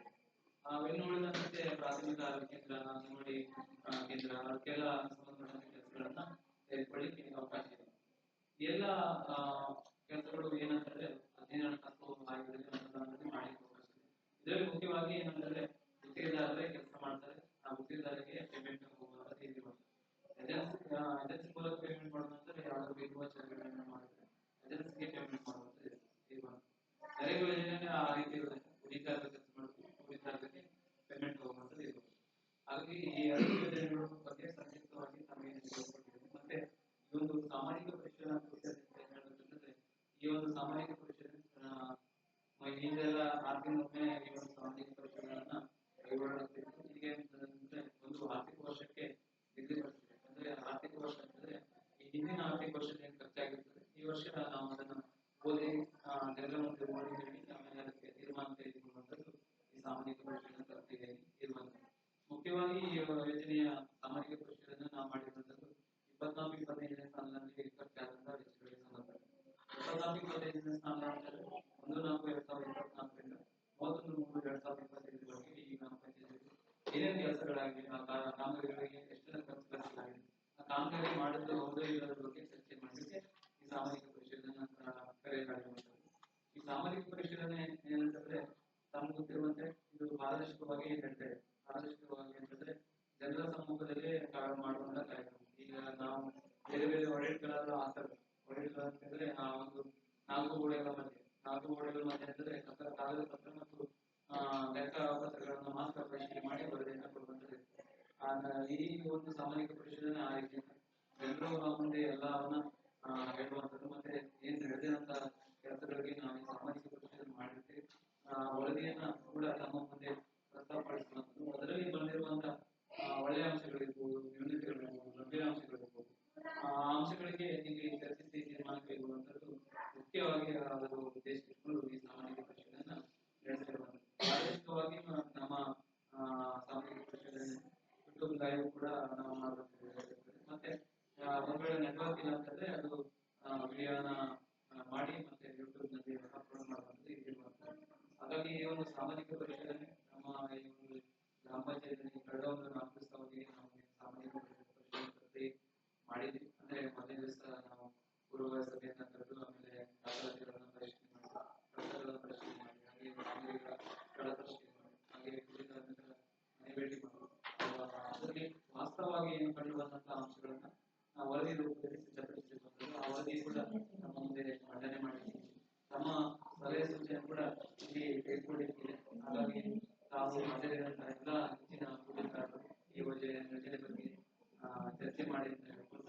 ಇನ್ನು ಉಳಿದಂತೆ ಪ್ರಾಥಮಿಕ ಆರೋಗ್ಯ ಕೇಂದ್ರ, ಅಂಗನವಾಡಿ ಕೇಂದ್ರ ಅದಕ್ಕೆಲ್ಲ ಸಂಬಂಧಪಟ್ಟಂತ ಕೆಲಸಗಳನ್ನ ತೆಗೆದುಕೊಳ್ಳಿಕ್ಕೆ ಅವಕಾಶ ಇದೆ. ಎಲ್ಲ ಕೆಲಸಗಳು ಏನಂತಂದ್ರೆ 15ನೇ ಕ್ಲಾಸ್ ಆಗಿರೋದ್ರಿಂದ ಮಾಡಲಿಕ್ಕೆ ಅವಕಾಶ ಇದೆ. ಇದರಲ್ಲಿ ಮುಖ್ಯವಾಗಿ ಏನಂತಂದ್ರೆ ಗುತ್ತಿಗೆದಾರರೇ ಕೆಲಸ ಮಾಡ್ತಾರೆ, ಆ ಗುತ್ತಿಗೆದಾರರಿಗೆ ಪೇಮೆಂಟ್ ಹೋಗುವಂಥದ್ದು ಇದಿಲ್ಲ. ಏಜೆನ್ಸಿ ಮೂಲಕ ಪೇಮೆಂಟ್ ಮಾಡೋದಂದ್ರೆ ಯಾವ್ದು ಬೇಕು ಪೇಮೆಂಟ್ ಮಾಡಿದ್ರೆ ಏಜೆನ್ಸಿಗೆ ಪೇಮೆಂಟ್ ಮಾಡುವಂಥದ್ದು ಇರುವ ನರೇಗಾ ಯೋಜನೆ ಆ ರೀತಿ ಇರುತ್ತೆ. ಕೂಲಿಕಾರರಿಗೆ ಕೆಲಸ ಮಾಡ್ತೀವಿ, ಕೂಲಿಕಾರರಿಗೆ ಪೇಮೆಂಟ್ ಹೋಗುವಂಥದ್ದು ಇರುತ್ತೆ. ಹಾಗಾಗಿ ಈ 2 ಯೋಜನೆಗಳ ಬಗ್ಗೆ ಸಂಕ್ಷಿಪ್ತವಾಗಿ ನಮಗೆ ತಿಳಿಸಿಕೊಟ್ಟಿದ್ದೀನಿ. ಮತ್ತೆ ಈ ಒಂದು ಸಾಮಾಜಿಕ ಪರಿಶೀಲನಾ ಹೇಳಬೇಕಂದ್ರೆ ಈ ಒಂದು ಸಾಮಾಜಿಕ ಪರಿಶೀಲನೆ ಇದೆಲ್ಲ 6 ತಿಂಗಳೊಮ್ಮೆ ಈ ಒಂದು ಸಾಮಾಜಿಕ ಪರಿಶೀಲನೆಯನ್ನ ಕೈಗೊಳ್ಳಲಾಗ್ತಿತ್ತು. ಹೀಗೆ ಅಂತಂದ್ರೆ ಒಂದು ಆರ್ಥಿಕ ವರ್ಷಕ್ಕೆ ನಿಗದಿಪಡಿಸಿದೆ. ಅಂದ್ರೆ ಆರ್ಥಿಕ ವರ್ಷ ಅಂತಂದ್ರೆ ಈ ಹಿಂದಿನ ಆರ್ಥಿಕ ವರ್ಷದ ಏನು ಖರ್ಚಾಗಿರ್ತದೆ ಈ ವರ್ಷ ನಾವು ಅದನ್ನ ಓದಿ ಜನಗಣತಿ ಓದಿ ಹೇಳಿ ಆಮೇಲೆ ಅದಕ್ಕೆ ತೀರ್ಮಾನ ತೆಗೆದುಕೊಳ್ಳುವಂಥದ್ದು ಈ ಸಾಮಾಜಿಕ ಪರಿಶೀಲನೆ ತರಬೇತಿ ತೀರ್ಮಾನ. ಮುಖ್ಯವಾಗಿ ಈ ಯೋಜನೆಯ ಸಾಮಾಜಿಕ ಪರಿಶೀಲನೆ ನಾವು ಮಾಡಿರುವಂಥದ್ದು 24-25ನೇ ಸಾಲಿನಲ್ಲಿ ಖರ್ಚಾದಂತಹ ವೆಚ್ಚಗಳಿಗೆ ಸಂಬಂಧಪಟ್ಟಿದೆ. 24-25ನೇ ಸಾಲ ಅಂತಂದ್ರೆ 1-4-2024ರಿಂದ 31-3-2025 ಈ ಗ್ರಾಮ ಪಂಚಾಯತ್ ಏನೇನು ಕೆಲಸಗಳಾಗಿವೆ, ಆ ಕಾಮಗಾರಿಗಳಿಗೆ ಎಷ್ಟು ಖರ್ಚಾಗಿದೆ, ಆ ಕಾಮಗಾರಿ ಮಾಡಿದ್ದು ಹೌದೋ ಇಲ್ಲದ ಬಗ್ಗೆ ಚರ್ಚೆ ಮಾಡಲಿಕ್ಕೆ ಈ ಸಾಮಾಜಿಕ ಪರಿಶೀಲನೆ ಕರೆಯಲಾಗಿರುವಂಥದ್ದು. ಈ ಸಾಮಾಜಿಕ ಪರಿಶೀಲನೆ ಏನಂತಂದ್ರೆ ತಮ್ಗೆ ಗೊತ್ತಿರುವಂತೆ ಇದು ಪಾರದರ್ಶಕವಾಗಿ ನಡೀತದೆ. ಪಾರದರ್ಶಕವಾಗಿ ಅಂತಂದ್ರೆ ಜನರ ಸಮ್ಮುಖದಲ್ಲಿ ಮಾಡುವಂತಹ ಕಾರ್ಯಕ್ರಮ. ಈಗ ನಾವು ಬೇರೆ ಬೇರೆ ಒಡೆಟ್ಗಳಾದ್ರೂ ಆಗ್ತದೆ. ಒಡೆಟ್ಗಳಂತಂದ್ರೆ ಆ ಒಂದು 4 ಗೋಡೆಗಳ ಮಧ್ಯೆ ಅಂದ್ರೆ ಕಾಗದ ಪತ್ರ ಮತ್ತು ಲೆಕ್ಕ ಪತ್ರಗಳನ್ನು ಮಾತ್ರ ಪರಿಶೀಲನೆ ಮಾಡಿ ವರದಿಯನ್ನು ಕೊಡುವಂಥದ್ದು. ಈ ಒಂದು ಸಾಮಾಜಿಕ ಪರಿಶೀಲನೆ ಆ ರೀತಿ ಜನರು ಮುಂದೆ ಎಲ್ಲವನ್ನ ಹೇಳುವಂಥದ್ದು. ಮತ್ತೆ ಏನ್ ನಡೆದಂತ ಕೆಲಸಗಳಿಗೆ ನಾವು ಈ ಸಾಮಾಜಿಕ ಪರಿಶೀಲನೆ ಮಾಡಿರ್ತೀವಿ ವರದಿಯನ್ನ ಕೂಡ ತಮ್ಮ ಮುಂದೆ ಪ್ರಸ್ತಾಪಡಿಸುವಂಥದ್ದು. ಅದರಲ್ಲಿ ಬಂದಿರುವಂತಹ ಒಳ್ಳೆಯ ಅಂಶಗಳಿರ್ಬೋದು, ಹಾಜರಿರುವಂತಹ ಎಲ್ಲ ಹೆಚ್ಚಿನ ಪೂಜಾರರು ಈ ಯೋಜನೆ ಬಗ್ಗೆ ಚರ್ಚೆ ಮಾಡಿ ಅಂತ ಹೇಳ್ಬೋದು.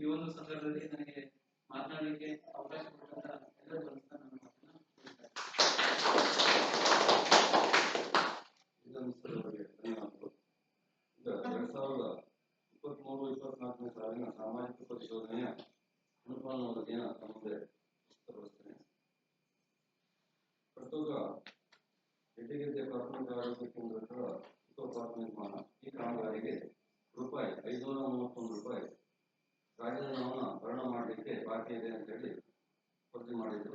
ಈ ಒಂದು ಸಂದರ್ಭದಲ್ಲಿ ನನಗೆ ಮಾತನಾಡಲಿಕ್ಕೆ ಅವಕಾಶ ಕೊಟ್ಟಂತ ಎಲ್ಲರಿಗೂ ನನ್ನ ಮಾತನ್ನ ಧನ್ಯವಾದಗಳು. ಈಗ 2023-24ನೇ ಸಾಲಿನ ಸಾಮಾಜಿಕ ಪರಿಶೋಧನೆಯ ಅನುಪಾನ ವರದಿಯನ್ನು ತಮ್ಮ ಮುಂದೆ ಪ್ರಸ್ತುತಪಡಿಸ್ತೇನೆ. ಪ್ರಸ್ತುತ ಹೆಡ್ಡಿಗೆದ್ದೆ ಪ್ರಾಥಮಿಕ ಆರೋಗ್ಯ ಕೇಂದ್ರದ ಇಕೋಪಾರ್ಕ್ ನಿರ್ಮಾಣ ಈ ಕಾಮಗಾರಿಗೆ ರೂಪಾಯಿ 531 ರೂಪಾಯಿ ರಾಜೀನಾಮಾ ಭರಣ ಮಾಡಲಿಕ್ಕೆ ಬಾಕಿ ಇದೆ ಅಂತ ಹೇಳಿ ವರದಿ ಮಾಡಿದ್ರು.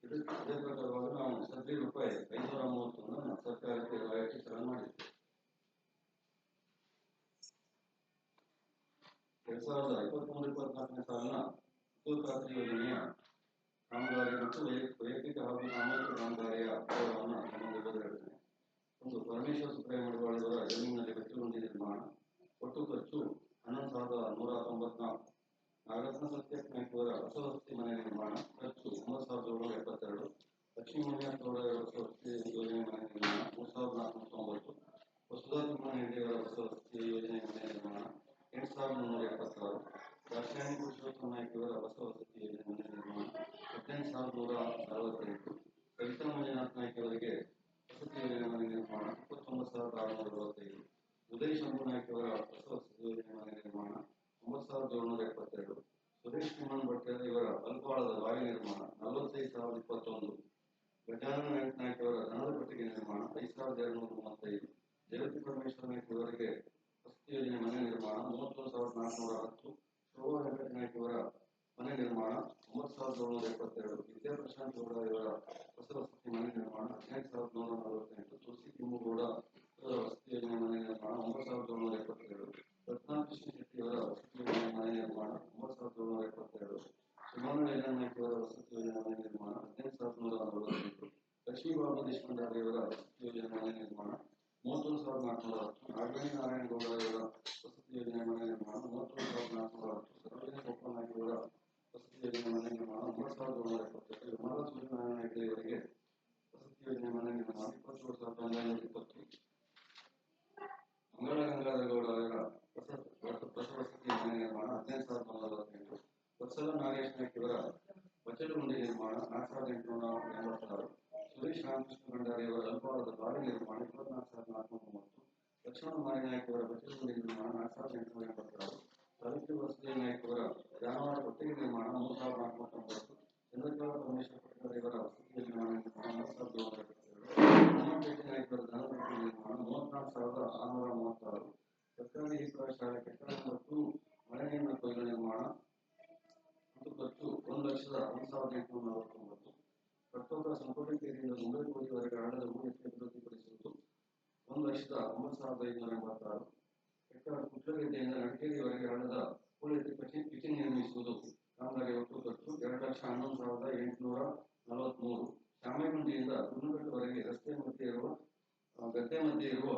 ಅದೇ ಪ್ರಕಾರವಾಗಿ ನಾವು ಸದ್ಯ ರೂಪಾಯಿ 531 ಸರ್ಕಾರಕ್ಕೆ ರಾಯಲ್ಟಿ ಚಲನ್ ಮಾಡಿದ್ವಿ. 2023-24ನೇ ಸಾಲಿನ ಉದ್ಯೋಗಾತಿ ಯೋಜನೆಯ ಕಾಮಗಾರಿ ಮತ್ತು ವೈಯಕ್ತಿಕ ಹಾಗೂ ಸಾಮಾಜಿಕ ಕಾಮಗಾರಿಯ ವಿವರವನ್ನು ನಮಗೆ ಬರೆದಿದ್ದೇನೆ. ಒಂದು ಪರಮೇಶ್ವರ ಸುಬ್ರಹ್ಮಣ್ಯ ಮಡಿವಾಳವರ ಜಮೀನಿನಲ್ಲಿ ಬೆಚ್ಚಗುಂಡಿ ನಿರ್ಮಾಣ, ಒಟ್ಟು ಖರ್ಚು 11,194. ನಾಗರತ್ನ ಸತ್ಯನಾಯ್ಕವರ ಹೊಸವಸತಿ ಮನೆ ನಿರ್ಮಾಣ, ಖರ್ಚು 9,772. ಲಕ್ಷ್ಮೀ ಮಂಜುನಾಥ್ ಹೊಸವಸತಿ ಯೋಜನೆ ಮನೆ ನಿರ್ಮಾಣ 3,490. ವಸುಧಾ ತಿಮ್ಮನಹಳ್ಳಿಯವರ ಹೊಸವಸತಿ ಯೋಜನೆ ಮನೆ ನಿರ್ಮಾಣ 8,376. ದಾಕ್ಷಾಯಣಿ ಪುರುಷೋತ್ತಮ ನಾಯ್ಕವರ ಹೊಸವಸತಿ ಯೋಜನೆ ಮನೆ ನಿರ್ಮಾಣ 18,148. ಕವಿತಾ ಮಂಜುನಾಥ್ ನಾಯ್ಕವರಿಗೆ ವಸತಿ ಯೋಜನೆ ಮನೆ ನಿರ್ಮಾಣ 29,645. ಉದಯ್ ಶಂಭು ನಾಯ್ಕವರ ಹೊಸವಸತಿ ಯೋಜನೆ ಮನೆ ನಿರ್ಮಾಣ 9,772. ಸುರೇಶ್ ಕಿಮ್ಮನ್ ಭಟ್ಟರ್ ಇವರ ಅಲ್ಪಾಳದ ಬಾವಿ ನಿರ್ಮಾಣ 45,021. ಗಜಾನನ ನಾಯ್ಕ ಅವರ ದನದ ಕೊಟ್ಟಿಗೆ ನಿರ್ಮಾಣ 5,235. ಜಗತಿ ಪರಮೇಶ್ವರ ನಾಯ್ಕ ಇವರಿಗೆ ವಸತಿ ಯೋಜನೆ ಮನೆ ನಿರ್ಮಾಣ 31,410. ಶೋಭಾ ವೆಂಕಟ ನಾಯ್ಕ ಇವರ ಮನೆ ನಿರ್ಮಾಣ 9,772. ವಿದ್ಯಾ ಪ್ರಶಾಂತ್ ಗೌಡ ಇವರ ಹೊಸ ವಸತಿ ಮನೆ ನಿರ್ಮಾಣ 15,148. ತುಳಸಿ ತಿಮ್ಮಗೌಡ ಇವರ ವಸತಿ ಯೋಜನೆ ಮನೆ ನಿರ್ಮಾಣ 9,772. ರತ್ನಾಕೃಷ್ಣ ಶೆಟ್ಟಿ ಅವರ ವಸತಿ ಯೋಜನೆ ಮನೆ ನಿರ್ಮಾಣ 9,772. ಸುಮನ ನಾಯ್ಕ ಅವರ ವಸತಿ ಯೋಜನೆ ಮನೆ ನಿರ್ಮಾಣ 15,148. ಲಕ್ಷ್ಮೀಬಾಬು ದೇಶಪಾಂಡೆ ಅವರ ವಸತಿ ಯೋಜನೆ ಮನೆ ನಿರ್ಮಾಣ 31,410. ನಾಗವೇಣಿ ನಾರಾಯಣಗೌಡ ಅವರ ವಸತಿ ಯೋಜನೆ ಮನೆ ನಿರ್ಮಾಣ 31,410. ಸರೋಜಿನಿ ಗೋಪಾಲ್ ನಾಯ್ಕ ಅವರ ವಸತಿ ಯೋಜನೆ ಮನೆ ನಿರ್ಮಾಣ 9,778. ವಿಮಲಾ ಸೂರ್ಯನಾರಾಯಣ ಹೆಗಡೆ ಇವರಿಗೆ ವಸತಿ ಯೋಜನೆ ಮನೆ ನಿರ್ಮಾಣ 27,920. ಮಂಗಳ ಗಂಗಾಧರಗೌಡ ಅವರ ಹೊಸ ವಸತಿ ಮನೆ ನಿರ್ಮಾಣ 15,948. ವತ್ಸಲ ನಾಗೇಶ್ ನಾಯ್ಕ ಇವರ ಬಚ್ಚಲಗುಂಡಿ ನಿರ್ಮಾಣ 4,886. ಸುರೇಶ್ ರಾಮಕೃಷ್ಣ ಭಂಡಾರಿ ಅವರ ಅಲ್ಪಾಳದ ಬಾವಿ ನಿರ್ಮಾಣ 24,430. ಲಕ್ಷ್ಮಣ ಮಾರಿನಾಯ್ಕ ಅವರ ಬಚ್ಚಲಗುಂಡಿ ನಿರ್ಮಾಣ 4,886. ಸಾವಿತ್ರಿ ವಸತಿ ನಾಯ್ಕ ಅವರ ಜಾನವಾರ ಕೊಟ್ಟಿಗೆ ನಿರ್ಮಾಣ 3,490. ಚಂದ್ರಕಲಾ ಪರಮೇಶ್ವರ ಪಟ್ಟಕರ್ ಇವರ ವಸತಿ ಯೋಜನೆ ಮನೆ ನಿರ್ಮಾಣ 3,272. ಹನುಮಂತೇಟಿ ನಾಯ್ಕ ಅವರ ದನದ ಕೊಟ್ಟಿಗೆ ನಿರ್ಮಾಣ 34,636. ಸರ್ಕಾರಿ ಹಿರಿಯ ಶಾಲೆ ಕಟ್ಟಡ ಮತ್ತು ಮಳೆ ನೀರಿನ ಕೊಯ್ಲು ನಿರ್ಮಾಣ ಮತ್ತು ಖರ್ಚು 1,01,849. ಕಟ್ಟೋದ ಸಂಕೋಟಕೇರಿಯಿಂದ ಮುಂಬೈಕೋಡಿವರೆಗೆ ಹಳ್ಳದ ಹೂಡಿಕೆ ಅಭಿವೃದ್ಧಿಪಡಿಸುವುದು 1,09,586. ಕುಟ್ಲಗೆಡ್ಡೆಯಿಂದ ನಡಕೇರಿಯವರೆಗೆ ಹಳ್ಳದ ಹೂಡಿಕೆ ಕಿಚನ್ ನಿರ್ಮಿಸುವುದು ಕಾಮಗಾರಿ ಒಟ್ಟು ಖರ್ಚು 2,11,843. ಶಾಮೆಗುಂಡಿಯಿಂದ ಗುಂಡ್ಲುಕಟ್ಟುವರೆಗೆ ರಸ್ತೆ ಮಧ್ಯೆ ಇರುವ ಗದ್ದೆ ಮಧ್ಯೆ ಇರುವ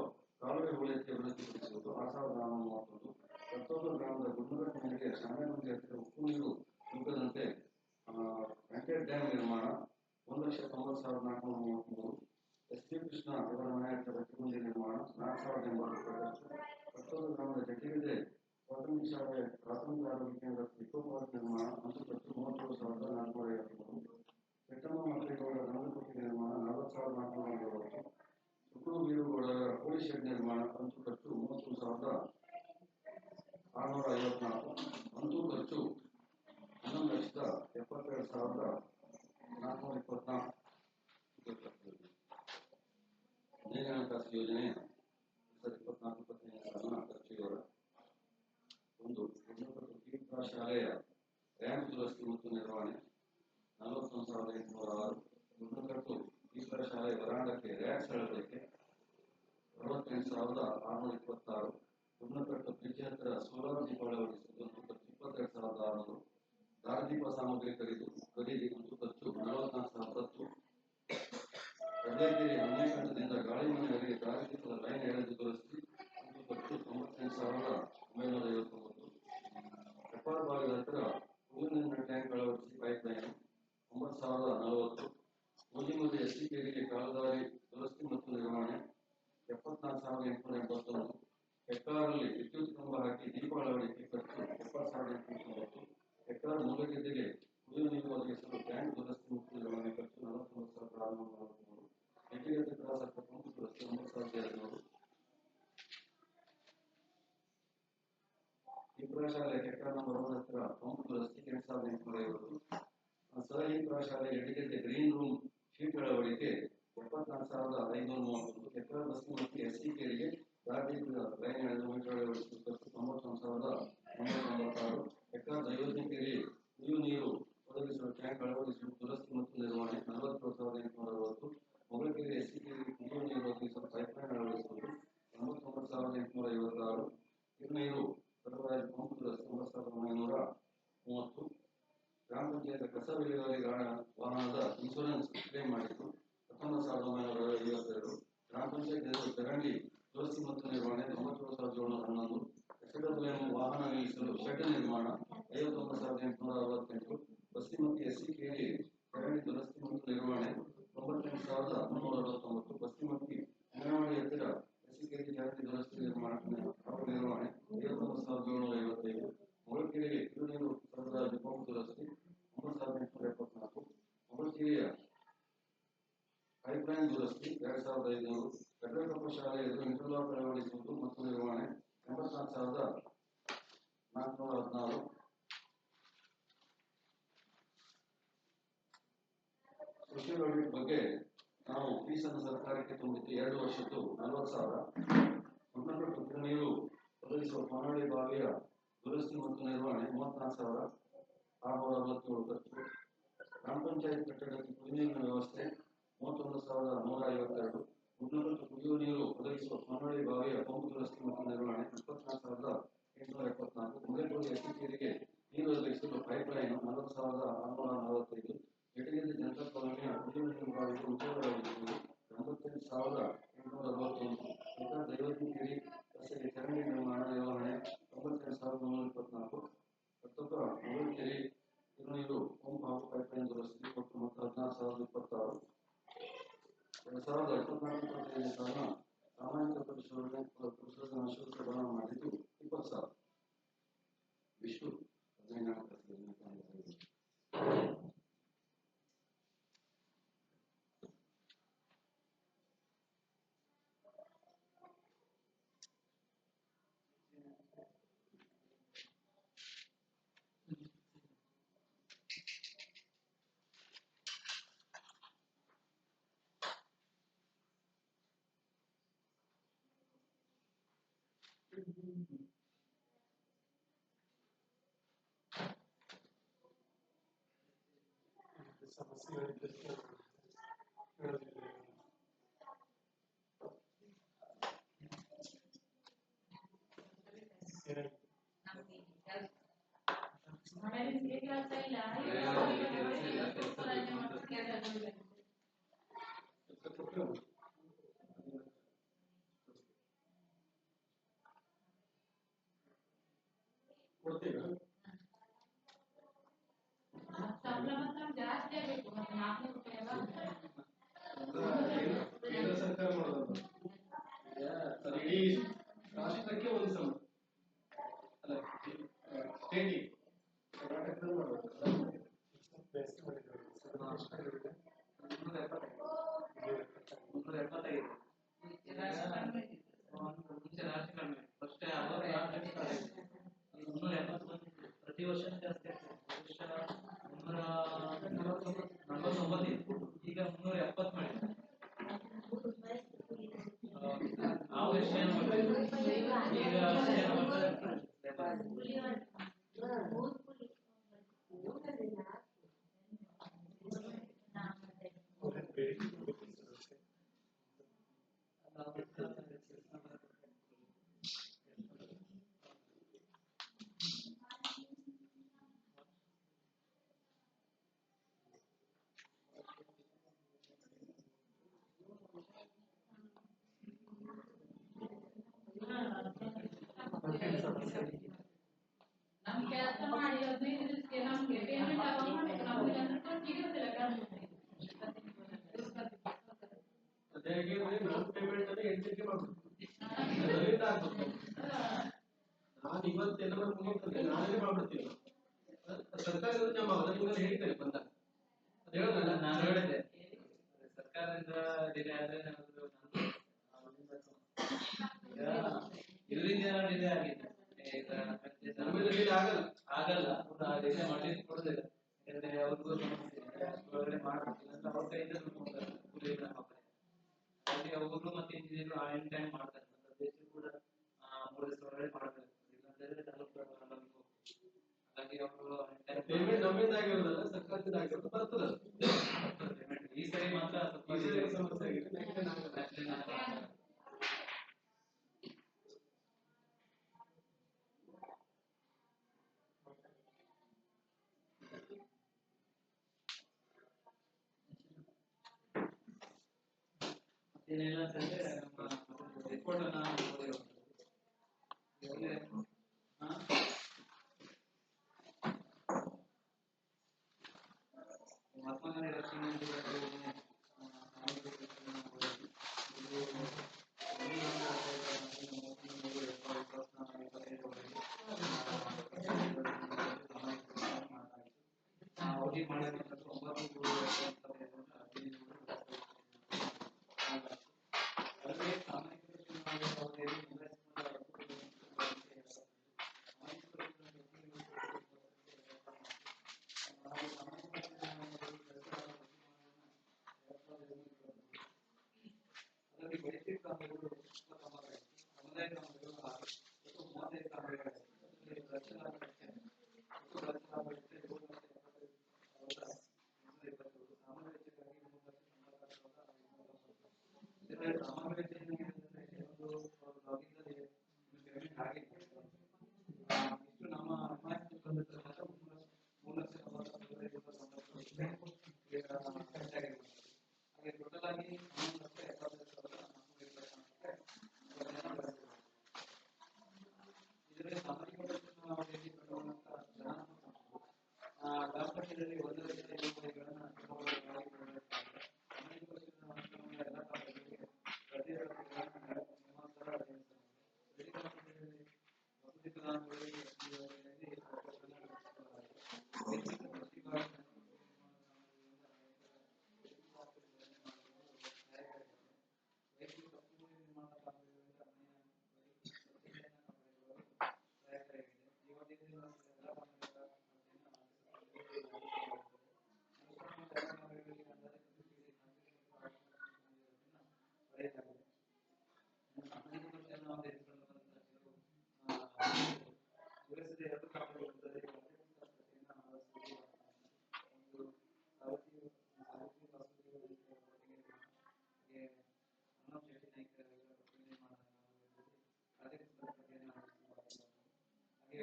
ಕಾಲುವೆ ಹೂಡಿಕೆ ಅಭಿವೃದ್ಧಿಪಡಿಸುವುದು 6,431. ಕಟ್ಟೋದ ಗ್ರಾಮದ ಗುಂಡ್ಲುಕಟ್ಟಿನಲ್ಲಿ ಶಾಮೆಗುಂಡಿ ಹತ್ತಿರ ಉಪ್ಪು ನೀರು ನುಗ್ಗದಂತೆ ಕಂಟೆಡ್ ಡ್ಯಾಮ್ ನಿರ್ಮಾಣ 1,90,433. ಎಸ್.ಪಿ. ಕೃಷ್ಣ ಅವರ ಮನೆ ಹತ್ತಿರ ಬೆಚ್ಚಗುಂಡಿ ನಿರ್ಮಾಣ 4,080. ಕಟ್ಟೋದ ಗ್ರಾಮದ ಜಟ್ಟಿಗೆದೆ ಪ್ರಾಥಮಿಕ ಶಾಲೆ ಪ್ರಾಥಮಿಕ ಆರೋಗ್ಯ ಕೇಂದ್ರ ಇಕೋಪಾರ್ಕ್ ನಿರ್ಮಾಣ ಮತ್ತು ಖರ್ಚು 37,453. ಪೆಟ್ಟಮ್ಮ ಮಕ್ಕಳಿಗೌಡ ದನದ ಕೊಟ್ಟಿಗೆ ನಿರ್ಮಾಣ 40,440. ಸುಕೂರು ವೀರುಗೌಡರ ಕೋಳಿ ಶೆಡ್ ನಿರ್ಮಾಣ ಅಂತೂ ಖರ್ಚು 33,654. ಅಂತೂ ಖರ್ಚು 11,72,424. ಅನೇಕ ಹಣಕಾಸು ಯೋಜನೆ 2024-25ನೇ ಸಾಲಿನ ಖರ್ಚು ವಿವರ. ಒಂದು ಗುಂಡ್ಲುಕಟ್ಟು ಶಾಲೆಯ ರ್ಯಾಂಪ್ ದುರಸ್ತಿ ಮತ್ತು ನಿರ್ವಹಣೆ 41,806. ಗುಂಡ್ಲುಕಟ್ಟು ಈಶ್ವರ ಶಾಲೆಯ ವರಾಂಡಕ್ಕೆ ರ್ಯಾಕ್ಸ್ ಅಳವಡಿಕೆ 68,626. ಗುಂಡ್ಲುಕಟ್ಟು ಬ್ರಿಡ್ಜ್ ಹತ್ತಿರ ಸೋಲಾರ್ ದೀಪ ಅಳವಡಿಸುವುದು ಅಂತೂ ಖರ್ಚು 22,600. ದಾರದೀಪ ಸಾಮಗ್ರಿ ಖರೀದಿ ಅಂತೂ ಖರ್ಚು 44,010. ಕಡಲೇಕೆರೆ ಅನ್ಯಕಂಠದಿಂದ ಗಾಳಿಮನೆಯವರೆಗೆ ದಾರದೀಪದ ಲೈನ್ ಎಳೆದು ದುರಸ್ತಿ ಅಂತೂ ಖರ್ಚು 98,959. ಹೆಬ್ಬಾಳ ಭಾಗದ ಹತ್ತಿರ ಕುಡಿಯುವ ಟ್ಯಾಂಕ್ ಅಳವಡಿಸಿ ಪೈಪ್ ಲೈನ್ 9,040. ಮೋಜಿಮುದಿ ಎಸ್ಸಿ ಕೇರಿಗೆ ಕಾಲುದಾರಿ ದುರಸ್ತಿ ಮತ್ತು ನಿರ್ವಹಣೆ 74,000. 74,881. ಹೆಕ್ಟಾರ್ನಲ್ಲಿ ವಿದ್ಯುತ್ ಕಂಬ ಹಾಕಿ ದೀಪ ಅಳವಡಿಕೆ ಖರ್ಚು 70,890. ಹೆಕ್ಟಾರ್ ಮೂಲಗದ್ದೆಗೆ ಕುಡಿಯುವ ನೀರು ಒದಗಿಸಲು ಟ್ಯಾಂಕ್ ದುರಸ್ತಿ ಮತ್ತು ನಿರ್ವಹಣೆ ಖರ್ಚು 49,643. ಹೆಜ್ಜೆಗದ್ದೆ ಕ್ರಾಸ್ ಹತ್ರ ಪಂಪ್ ದುರಸ್ತಿ 9,200. ಪ್ರೌಢಶಾಲೆ ಹೆಕ್ಟಾರ್ ನಂಬರ್ 1 ಹತ್ತಿರ ಪಂಪ್ ದುರಸ್ತಿ 8,850. ಸಹಿ ಪ್ರೌಢಶಾಲೆ ಎಡಿಗೆದ್ದೆ ಗ್ರೀನ್ ರೂಮ್ ಶೀಟ್ ಅಳವಡಿಕೆ 74,531. ಹೆಕ್ಟಾರ್ ಬಸ್ತಿ ಮತ್ತು ಎಸ್ಸಿಕೆರಿಗೆ ದಾಟಿ ಲೈನ್ ಎಳೆದು ಮೀಟರ್ ಅಳವಡಿಸುವ ಖರ್ಚು 91,996. ಹೆಕ್ಟಾರ್ ದೈವಜ್ಞಕೆರೆ ಕುಡಿಯುವ ನೀರು ಒದಗಿಸುವ ಟ್ಯಾಂಕ್ ಅಳವಡಿಸುವ ದುರಸ್ತಿ ಮತ್ತು ನಿರ್ವಹಣೆ 47,860. ಮೊಗಲಕೆರೆ ಎಸ್ಸಿಕೆರೆಗೆ ಕುಡಿಯುವ ನೀರು ಒದಗಿಸಲು ಪೈಪ್ಲೈನ್ ಅಳವಡಿಸುವುದು 89,856. ಹಿನ್ನೀರು ಸರಬರಾಜು ಪಂಪ್ ದುರಸ್ತಿ 9,930. ಗ್ರಾಮ ಪಂಚಾಯತ್ ಕಸ ವಿಲೇವಾರಿ ವಾಹನದ ಇನ್ಶೂರೆನ್ಸ್ ಕ್ಲೇಮ್ ಮಾಡಿದ್ದು 19,952. ಗ್ರಾಮ ಪಂಚಾಯತ್ ಎದುರು ಚರಂಡಿ ದುರಸ್ತಿ ಮತ್ತು ನಿರ್ವಹಣೆ 97,711. ಎಸ್ಡಬ್ಲ್ಯೂಎಂ ವಾಹನ ನಿಲ್ಲಿಸಲು ಶೆಡ್ ನಿರ್ಮಾಣ 59,868. ಬಸ್ತಿ ಮತ್ತು ಎಸ್ಸಿಕೆರೆ ಚರಂಡಿ ದುರಸ್ತಿ ಮತ್ತು ನಿರ್ವಹಣೆ 98,369. ಬಸ್ತಿ ಮತ್ತು ಅಂಗನವಾಡಿ ಹತ್ತಿರ ಎಸ್ಸಿಕೆರೆ ಚರಂಡಿ ದುರಸ್ತಿ ನಿರ್ವಹಣೆ 59,755. ಮೊಗಲಕೆರೆಗೆ ಕಿರುನೀರು ಸರಬರಾಜು ಪಂಪ್ ದುರಸ್ತಿ 9,874. ಮೊಗಲಕೆರೆಯ ಪೈಪ್ಲೈನ್ ದುರಸ್ತಿ 2,500. ಕಡ್ಡಕಪ್ಪ ಶಾಲೆ ಎದುರು ಇಂಟರ್ಲಾಕ್ ಅಳವಡಿಸುವುದು ಮತ್ತು ನಿರ್ವಹಣೆ 84,416. ಸೋಷಿಯಲ್ ಆಡಿಟ್ ಬಗ್ಗೆ ನಾವು ಫೀಸನ್ನು ಸರ್ಕಾರಕ್ಕೆ ತುಂಬಿದ್ದು 2 ವರ್ಷದ್ದು 40,000. ಗುಡ್ನಕಟ್ಟು ಕಿರುನೀರು ಒದಗಿಸುವ ಕೊನಹಳ್ಳಿ ಬಾವಿಯ ದುರಸ್ತಿ ಮತ್ತು ನಿರ್ವಹಣೆ 34,667 ಖರ್ಚು. ಗ್ರಾಮ ಪಂಚಾಯತ್ ಕಟ್ಟಡಕ್ಕೆ ಕುಡಿನೀರಿನ ವ್ಯವಸ್ಥೆ 31,152. ಗುಡ್ನಕಟ್ಟು ಕುಡಿಯುವ ನೀರು ಒದಗಿಸುವ ಕೊನಹಳ್ಳಿ ಬಾವಿಯ ಪಂಪ್ ದುರಸ್ತಿ ಮತ್ತು ನಿರ್ವಹಣೆ 24,874. ಕುಂಬ್ಳೆಕೋಟೆ ಎಸ್ಸಿಕೆರೆಗೆ ನೀರು ಒದಗಿಸಲು ಪೈಪ್ಲೈನ್ 40,645. ಜಟಗೆರೆ ಜನತಾ ಕಾಲೋನಿಯ ಕುಡಿಯುವ ನೀರು ಬಾವಿಗೆ ಮುಚ್ಚಳವಾಗಿರುವುದು 88,861. ಹೆಕ್ಟಾರ್ ದೈವಜ್ಞಕೆರೆ ರಸ್ತೆಗೆ ಚರಂಡಿ ನಿರ್ವಹಣೆ 98,324. ಕರ್ತಪ್ಪ ಮೊಗಲಕೆರೆ ಕಿರುನೀರು ಪಂಪ್ ಹಾಗೂ ಪೈಪ್ಲೈನ್ ದುರಸ್ತಿ ಒಟ್ಟು ಮೊತ್ತ 16,026. 2024-25 ಸಾಲಿನ ಸಾಮಾಜಿಕ ಪರಿಶೋಧನಾ ಶುಲ್ಕ ಭರಣ ಮಾಡಿದ್ದು 20,000. ವಿಷ್ಣು 15. ಜಾಸ್ತಿ ಆಗಬೇಕು 400 ರೂಪಾಯಿ ಅಲ್ಲ ಕೇಂದ್ರ ಸರ್ಕಾರ ಮಾಡೋದು ಇಡೀ ರಾಷ್ಟ್ರಕ್ಕೆ ಒಂದು ಸಮ ಅಲ್ಲ ಸ್ಟೇಟಿಗೆ ಕರ್ನಾಟಕದಲ್ಲಿ ಮಾಡೋದು 375 ಮುಂಚೆ ರಾಶಿ ಕಡಿಮೆ ಫಸ್ಟ್ 370 ಪ್ರತಿ ವರ್ಷ ಜಾಸ್ತಿ ಆಗ್ತದೆ. 349 ಈಗ 370 ಮಾಡಿದ್ದಾರೆ. ನಾವು ಎಷ್ಟು ಜನ ಮಾಡ್ತೀವಿ ಈಗ ಇವತ್ತೆಲ್ಲ ಮುಗಿಯುತ್ತದೆ ನಾಳೆ ಮಾಡ್ಬಿಡ್ತೀವಿ ಸರ್ಕಾರದಿಂದ ನಮ್ಮ ಅವಧಿಗಳು ಹೇಳ್ತೇವೆ ಬಂದ ಅದು ಹೇಳೋದಲ್ಲ ನಾನು ಹೇಳಿದೆ ಸರ್ಕಾರದಿಂದ ಡಿಲೇ ಆದ್ರೆ ಇವರಿಂದ ಡಿಲೇ ಆಗಿದೆ ನಮ್ಮಿಂದ ಡಿಲೇ ಆಗಲ್ಲ ಆಗಲ್ಲ ಡಿಲೇ ಮಾಡ್ಲಿಕ್ಕೆ ಕೊಡುದಿಲ್ಲ ಯಾಕಂದ್ರೆ ಅವ್ರಿಗೂ ಸಮಸ್ಯೆ ಇದೆ ಒಳಗಡೆ ಮಾಡ್ಬೇಕಿಲ್ಲ ಅಂತ ಅವ್ರ ಕೈಯಿಂದ ಹಾಗೆ ಅವರು ಮತ್ತೆ ಇಂಜಿನಿಯರ್ ಆ ಟೈಮ್ ಮಾಡ್ತಾರೆ ದೇಶ ಕೂಡ 3 ದಿವಸ ಒಳಗಡೆ ಮಾಡ್ಬೇಕು ಇಲ್ಲಾಂದ್ರೆ ಹಾಗಾಗಿ ಅವರು ಪೇಮೆಂಟ್ ನಮ್ಮಿಂದ ಆಗಿರೋದಲ್ಲ ಸರ್ಕಾರದಿಂದ ಆಗಿರೋದು ಬರ್ತದೆ ಪೇಮೆಂಟ್ ಈ ಸರಿ ಮಾತ್ರ ಸ್ವಲ್ಪ ಸಮಸ್ಯೆ ಆಗಿದೆ ಏನಿಲ್ಲ ಅಂತಂದ್ರೆ ನಮ್ಮ ರಿಪೋರ್ಟ್ ಅನ್ನ ಮಹಾತ್ಮ ಗಾಂಧಿ ರಕ್ಷಣೆ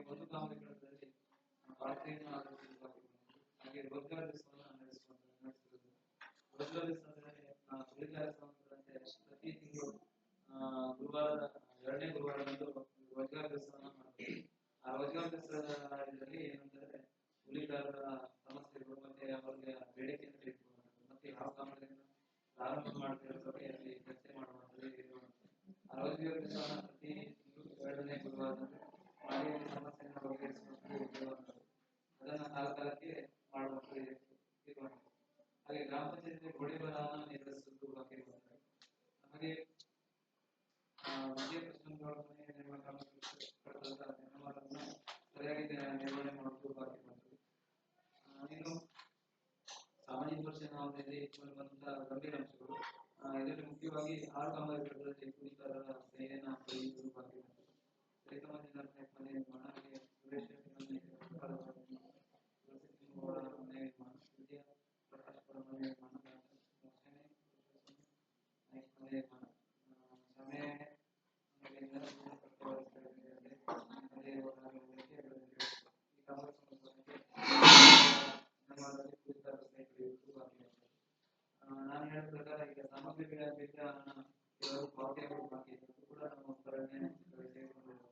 ಒಂದು ಕಾಮಗಾರಿಗಳಲ್ಲಿ ಭಾರತೀಯ ಹಾಗೆ ರೋಜ್ಗಾರ್ ದಿವಸವನ್ನು ನಡೆಸುವುದು ರೋಜ್ಗಾರ್ ದಿವಸ ಅಂದ್ರೆ ಪ್ರತಿ ತಿಂಗಳು ಗುರುವಾರ 2ನೇ ಗುರುವಾರದಂದು ರೋಜ್ಗಾರ್ ದಿವಸವನ್ನು ಮಾಡ್ತೀವಿ. ಆ ರೋಜ್ಗಾರ್ ದಿವಸದ ಇದರಲ್ಲಿ ಏನಂತಂದ್ರೆ ಕೂಲಿಗಾರರ ಸಮಸ್ಯೆಗಳು ಮತ್ತೆ ಅವರಿಗೆ ಬೇಡಿಕೆಯನ್ನು ತಿಳಿದುಕೊಳ್ಳುವುದು ಮತ್ತೆ ಯಾವ ಕಾಮಗಾರಿಯನ್ನು ಪ್ರಾರಂಭ ಮಾಡ್ತಿರೋ ಬಗ್ಗೆ ಅಲ್ಲಿ ಚರ್ಚೆ ಮಾಡುವಂಥದ್ದು. ಆ ರೋಜ್ಗಾರ್ ದಿವಸವನ್ನು ಪ್ರತಿ ತಿಂಗಳು 2ನೇ ಗುರುವಾರದಂದು ಮಾಡಿ ಸಮಸ್ಯೆಯನ್ನು ಬಗೆಹರಿಸುವಂಥದ್ದು ಅದನ್ನು ಕಾಲಕಾಲಕ್ಕೆ ಮಾಡುವಂಥದ್ದು ಇರುವಂಥದ್ದು. ಹಾಗೆ ಗ್ರಾಮ ಪಂಚಾಯತ್ ಗೋಡೆ ಬರಹವನ್ನು ನಿರ್ವಹಿಸುವುದು ಬಾಕಿ ಇರುವಂಥದ್ದು. ಹಾಗೆ ವಿದ್ಯಾ ಪ್ರಶ್ನೆಗಳನ್ನು ಸರಿಯಾಗಿ ನಿರ್ವಹಣೆ ಮಾಡುವುದು ಬಾಕಿ ಇರುವಂಥದ್ದು. ಇನ್ನು ಸಾಮಾಜಿಕ ವರ್ಷದಲ್ಲಿ ಬಂದಂತಹ ಗಂಭೀರ ಅಂಶಗಳು ಇದರಲ್ಲಿ ಮುಖ್ಯವಾಗಿ 6 ಕಾಮಗಾರಿಗಳಲ್ಲಿ ಕೂಲಿಕಾರರ ಸಹಿಯನ್ನು ಪಡೆಯುವುದು ಬಾಕಿ ಇರುವಂಥದ್ದು. ನಾನು ಹೇಳಿದ ಪ್ರಕಾರ ಈಗ ಸಾಮಗ್ರಿ ಕೆಲವರು ಪಾವತಿಯಾಗುವುದು ಬಾಕಿ ಇದೆ ಕೂಡ ನಮ್ಮ ಹೊರಗಡೆ ತೆಗೆದುಕೊಂಡಿರುವುದು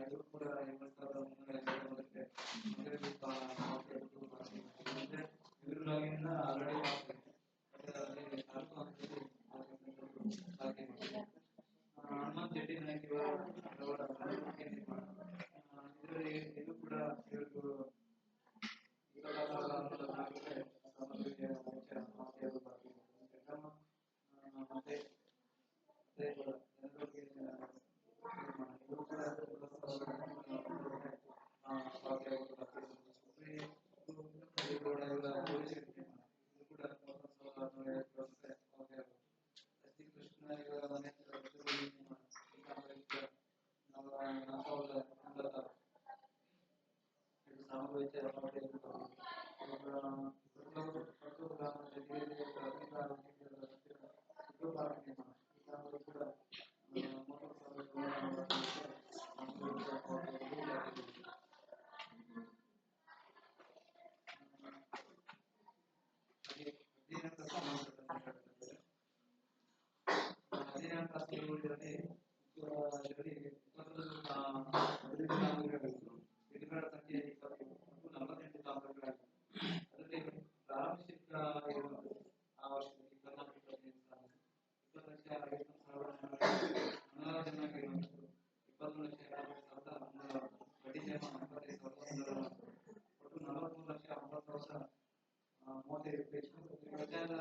ಇದು ಕೂಡ 20,350 ಆಲ್ರೆಡಿ ಕೈಗೊಂಡಿದ್ದಲ್ಲಿ ಇದರಲ್ಲಿ 21 ಅಭಿವೃದ್ಧಿ ಕಾಮಗಾರಿಗಳಿದ್ದು ಬಿಡುಗಡೆ ಸಂಖ್ಯೆ 20 ಮತ್ತು 48 ಕಾಮಗಾರಿಗಳಾಗಿವೆ. ಅದರಲ್ಲಿ ಪ್ರಾರಂಭಿಸಿದ ಇರುವಂತದ್ದು ಆ ವರ್ಷದಲ್ಲಿ 24-25 ಸಾಲ 20,51,400 ಜನರಾಗಿರುವಂತದ್ದು 21,50,300 ಬಡ್ಡಿ ಜಮಾ 85,100 ಒಟ್ಟು 43,90,000 35 ವ್ಯತ್ಯಾಸ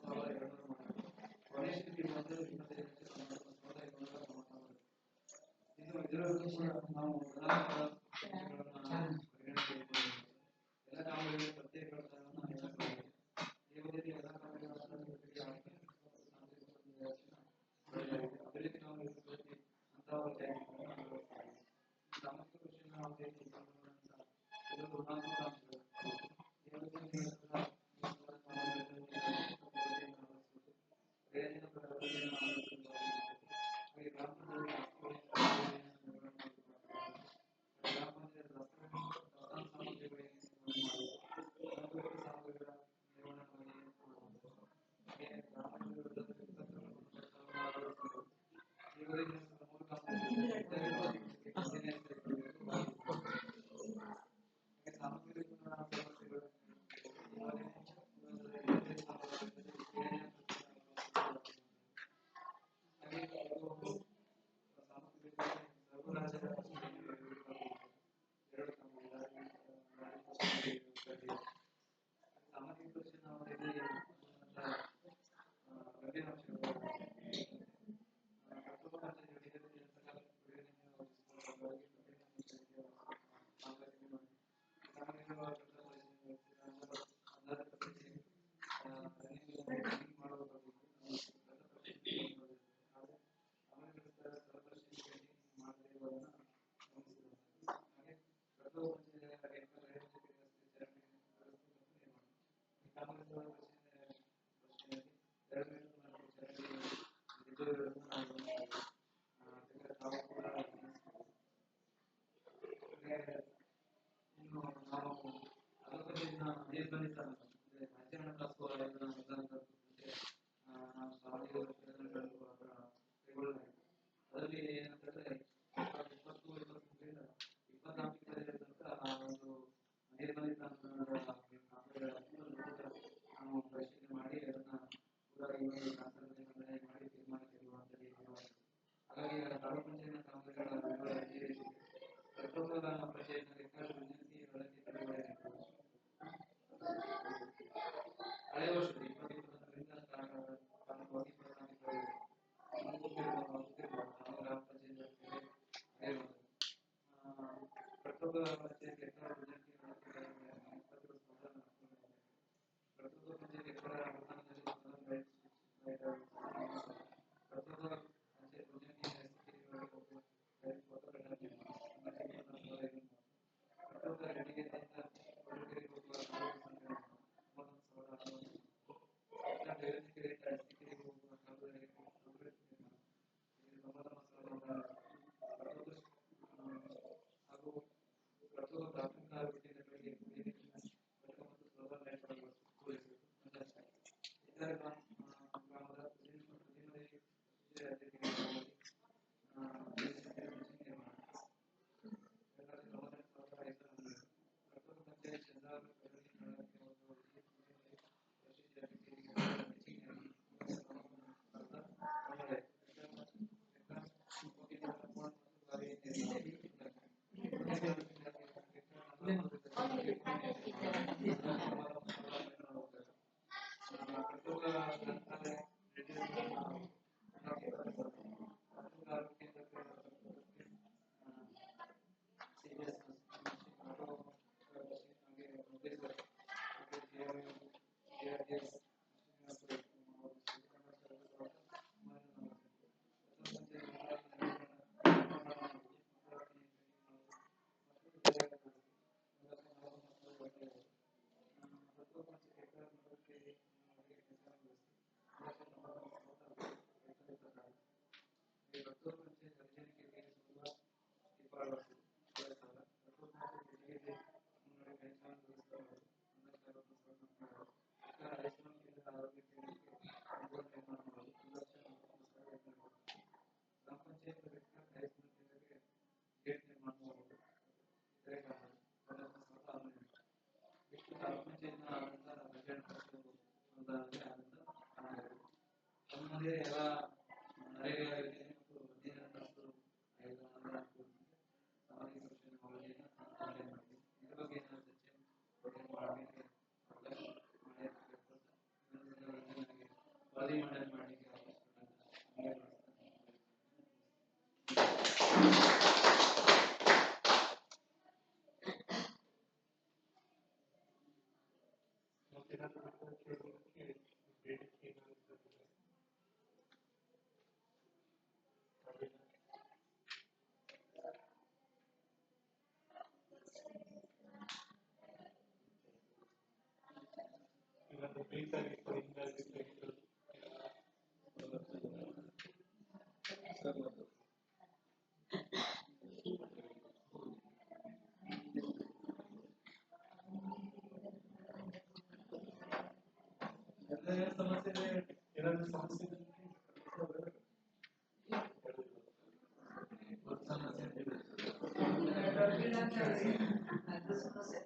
17,90,200 ಕೊನೆಯ ಸ್ಥಿತಿ ಬಂದು 25,90,500 ಇನ್ನು ಇದರಲ್ಲೂ ಕೂಡ ನಾವು ಪರಿಗಣಿಸಬೇಕು. ಎಲ್ಲ ಕಾಮಗಾರಿಗಳ ಪ್ರತ್ಯೇಕಗಳನ್ನು ಹೆಚ್ಚಿಸಬೇಕು. ಈ ಅವಧಿಯಲ್ಲಿ ಎಲ್ಲ ಕಾಮಗಾರಿಗಳನ್ನು ಅಭಿವೃದ್ಧಿ ಕಾಮಗಾರಿ ಹಂತವಾಗಿ ಸಾಮಾಜಿಕ ಕೃಷಿಯನ್ನು ಅವಧಿಯಲ್ಲಿ ಕೆಲವು ಋಣಾತ್ಮಕ ಅಂಶಗಳು ಈ ಅವಧಿಯಲ್ಲಿ ಅದರಲ್ಲಿ ಏನಂತಂದ್ರೆ 24 ಒಂದು ನಿರ್ಬಂಧಿತ ನಾವು ಪರಿಶೀಲನೆ ಮಾಡಿ ಅದನ್ನ ಕೂಡ ಮಾಡಿ ತೀರ್ಮಾನ ತೆಗೆದುಕೊಳ್ಳುವಂತ ಹಾಗಾಗಿ ತಾಲೂಕು ಪಂಚಾಯತ್ ಕಾಮಗಾರಿಗಳ ಪ್ರತಿಯೊಬ್ಬರ ಪಂಚಾಯತ್ ವಿನಂತಿ ವರದಿ ಬಿಡುಗಡೆ ಹಳೆ ವರ್ಷದಲ್ಲಿ 2021ರಿಂದ ಪ್ರಾರಂಭವಾಗಿ 1 ನಮ್ಮದೇ ಎಲ್ಲ ನರೇಗಾ ಯೋಜನೆ ಮತ್ತು 15 ಆಯೋಗಗಳ ಸಾಮಾಜಿಕ ಸಂಶೋಧನಾ ವರದಿಯನ್ನು ಸಂಪಾದನೆ ಮಾಡಿದೆ. ಇದ್ರ ಬಗ್ಗೆ ಏನಾದ್ರು ಚರ್ಚೆ ಮಾಡಲಿಕ್ಕೆ ಅವಕಾಶ ನನಗೆ ವರದಿ ಮಾಡಲಿಕ್ಕೆ ಅವಕಾಶ ಸಮಸ್ಯೆ ಏನಾದ್ರು ಸಮಸ್ಯೆ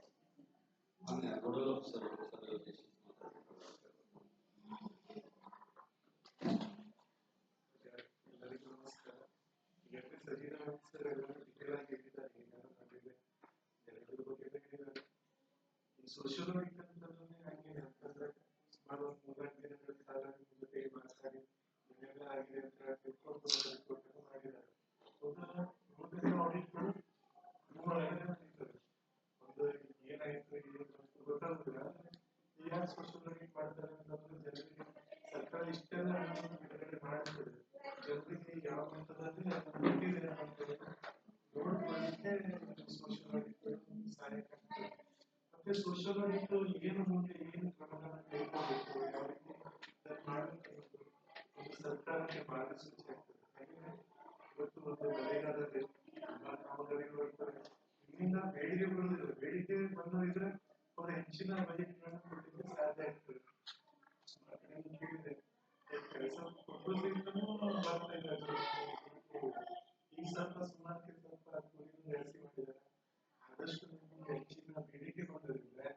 ಸೋಶಿಯೋಲಜಿಕಲ್ ಹಂಗೆ ಅಂತಂದ್ರೆ ಸುಮಾರು ಒಂದು 3 ದಿನಗಳ ಕಾಲ ನಿಮ್ಮ ಜೊತೆ ಮಾತಾಡಿ ಏನೆಲ್ಲ ಆಗಿದೆ ಅಂತ ತಿಳ್ಕೊಂಡು ಮಾಡಿದ್ದಾರೆ. ಒಂದು ಆಡಿಟ್ಗಳು ಒಂದು ಏನಾಯ್ತು ಗೊತ್ತಾಗುದಿಲ್ಲ. ಯಾರು ಸೋಶಿಯೋಲಜಿಕ್ ಮಾಡ್ತಾರೆ ಅಂತಂದ್ರೆ ಜನರಿಗೆ ಸರ್ಕಾರ ಇಷ್ಟೆಲ್ಲ ಬಿಡುಗಡೆ ಮಾಡ್ತದೆ, ಜನರಿಗೆ ಯಾವ ಹಂತದಲ್ಲಿ ನೋಡ್ಕೊಳ್ಳಿಕ್ಕೆ ಸೋಶಿಯೋಲಜಿಕ್ ಸಹಾಯಕ ಆಗ್ತದೆ. ಮತ್ತೆ ಸೋಶಿಯೋಲಜಿಕ್ ಏನು ಮುಂದೆ ಏನು ಕ್ರಮಗಳನ್ನು ಕೈಗೊಳ್ಳಬೇಕು, ಯಾವ ರೀತಿ ಮಾಡಬೇಕು ಒಂದು ಸರ್ಕಾರಕ್ಕೆ ಮಾರ್ಗಸೂಚಿ ಆಗ್ತದೆ. ಹಾಗೆ ಇವತ್ತು ಒಂದು ನರೇಗಾದಲ್ಲಿ ಕಾಮಗಾರಿಗಳು ಇರ್ತವೆ, ಇಲ್ಲಿಂದ ಬೇಡಿಕೆ ಬರುವುದಿಲ್ಲ. ಬೇಡಿಕೆ ಬಂದಿದ್ರೆ ಅವರು ಹೆಚ್ಚಿನ ಬಜೆಟ್ಗಳನ್ನು ಕೊಡಲಿಕ್ಕೆ ಸಾಧ್ಯ ಆಗ್ತದೆ. ಕೇಳಿದೆ ಕೆಲಸ ಕೊಟ್ಟು ಬರ್ತಾ ಇಲ್ಲ. ಈ ಸ್ವಲ್ಪ ಸುಮಾರು ಸ್ವಲ್ಪ ಜಾಸ್ತಿ ಮಾಡಿದ್ದಾರೆ. ಆದಷ್ಟು ನಿಮಗೆ ಹೆಚ್ಚಿನ ಬೇಡಿಕೆ ಬಂದಿದ್ರೆ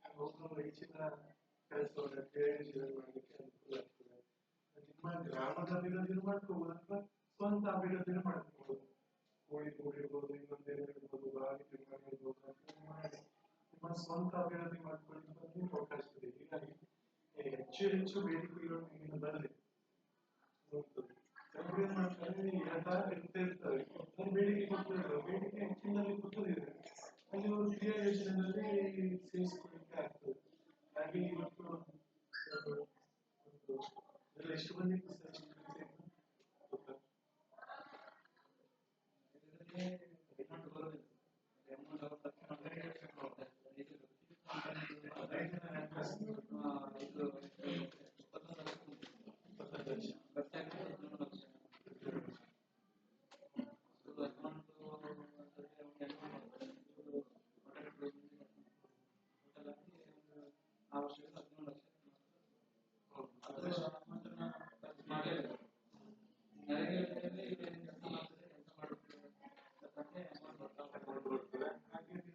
ಅವರು ಹೆಚ್ಚಿನ ಕೆಲಸವನ್ನು ಮಾಡಲಿಕ್ಕೆ ಅನುಕೂಲ ಆಗ್ತದೆ. ನಿಮ್ಮ ಗ್ರಾಮದ ಅಭಿವೃದ್ಧಿ ಮಾಡ್ಕೋಬಹುದು ಅಥವಾ ಸ್ವಂತ ಅಭಿವೃದ್ಧಿ ಮಾಡ್ಕೋಬಹುದು. ಕೋಳಿ ಇರ್ಬೋದು, ಇನ್ನೊಂದೇನು ಇರ್ಬೋದು, ಬಾವಿ ನಿರ್ಮಾಣ ಇರ್ಬೋದು ಅಂತ ಮಾಡಿ ನಿಮ್ಮ ಸ್ವಂತ ಅಭಿವೃದ್ಧಿ ಮಾಡ್ಕೊಳ್ಳಿಕ್ಕೆ ಅವಕಾಶ ಇದೆ. ಹೀಗಾಗಿ ಹೆಚ್ಚು ಬೇಡಿಕೆಗಳು ನಿಮ್ಮಿಂದ ಬರಲಿ. ಕೆಲವರು ಏನ್ ಮಾಡ್ತಾರೆ, ಇರ್ತಾ ಇರ್ತಾರೆ, ಬೇಡಿಕೆ ಕೊಟ್ಟಿರ್ತಾರೆ, ಬೇಡಿಕೆ ಹೆಚ್ಚಿನಲ್ಲಿ ಗೊತ್ತಿದೆ, ಅಲ್ಲಿ ಅವರು ಕ್ರಿಯಾ ಯೋಜನೆಯಲ್ಲಿ ಸೇರಿಸಿಕೊಳ್ಳಿಕ್ಕೆ ಆಗ್ತದೆ. ಹಾಗೆ ಇವತ್ತು ಎಷ್ಟು ಮಂದಿ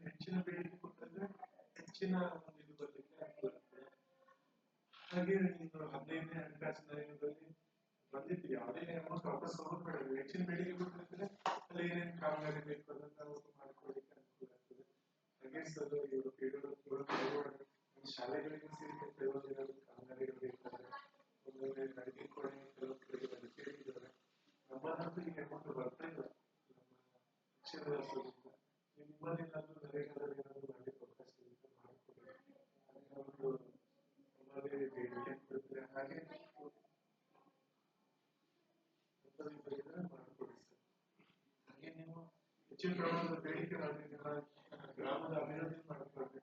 ಹೆಚ್ಚಿನ ಬೇಡಿಕೆ ಕೊಟ್ಟರೆ ಹೆಚ್ಚಿನ ಇದು ಬರಲಿಕ್ಕೆ ಅನುಕೂಲ ಆಗ್ತದೆ. ಹಾಗೆ ನೀನು 15ನೇ ಹಣಕಾಸಿನ ಆಯೋಗದಲ್ಲಿ ಬಂದಿದ್ದು ಯಾವುದೇ ಅಮೌಂಟ್ ವಾಪಸ್ ಹೋಗ್ಬೇಡ. ಹೆಚ್ಚಿನ ಬೇಡಿಕೆ ಕೊಟ್ಟಿದ್ರೆ ಅಲ್ಲಿ ಏನೇನು ಕಾಮಗಾರಿ ಬೇಕು ಅದನ್ನ ನಾವು ಮಾಡ್ಕೊಳ್ಳಿಕ್ಕೆ ಅನುಕೂಲ ಆಗ್ತದೆ. ಹಾಗೆ ಸರ್ ಇವರು ಶಾಲೆಗಳಿಗೆ ಸೇರಿ ಕೆಲವೊಂದು ಕಾಮಗಾರಿಗಳು ಬೇಕಾದ್ರೆ ಒಂದೊಂದೇ ಅಡಿಗೆ ಕೊಡಿ ಕೆಲವು ಕೇಳಿದ್ದಾರೆ. ನಮ್ಮದಂತೂ ಈಗ ಅಮೌಂಟ್ ಬರ್ತಾ ಇಲ್ಲ ನಮ್ಮ ಶಿಕ್ಷಣದಿಂದ. ನಿಮ್ಮದೇನಾದ್ರೂ ನರೇಗಾದಲ್ಲಿ ಏನಾದ್ರು ಮಾಡಲಿಕ್ಕೆ ಅವಕಾಶ ಇರುತ್ತೆ ಮಾಡಿಕೊಡಿ. ಒಂದು ನಮ್ಮದೇ ಬೇಡಿಕೆ ಕೊಡ್ತಾರೆ. ಹಾಗೆ ಮಾಡಿಕೊಡಿ ಸರ್. ಹಾಗೆ ನೀವು ಹೆಚ್ಚಿನ ಪ್ರಮಾಣದ ಬೇಡಿಕೆ ಮಾಡಿ ನಿಮ್ಮ ಗ್ರಾಮದ ಅಭಿವೃದ್ಧಿ ಮಾಡಿಕೊಡ್ರಿ,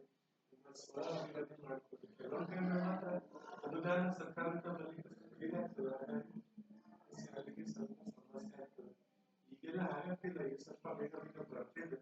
ನಿಮ್ಮ ಸ್ವ ಅಭಿವೃದ್ಧಿ ಮಾಡಿಕೊಡ್ರಿ. ಕೆಲವೊಂದು ಮಾತ್ರ ಅನುದಾನ ಸರ್ಕಾರದಿಂದ ಬರಲಿಕ್ಕೆ ಇದಾಗ್ತದೆ, ಹಾಗಾಗಿ ಸ್ವಲ್ಪ ಸಮಸ್ಯೆ ಆಗ್ತದೆ. ಈಗೆಲ್ಲ ಆಗತ್ತಿಲ್ಲ, ಈಗ ಸ್ವಲ್ಪ ಬೇಗ ಬೇಗ ಬರ್ತಿದೆ.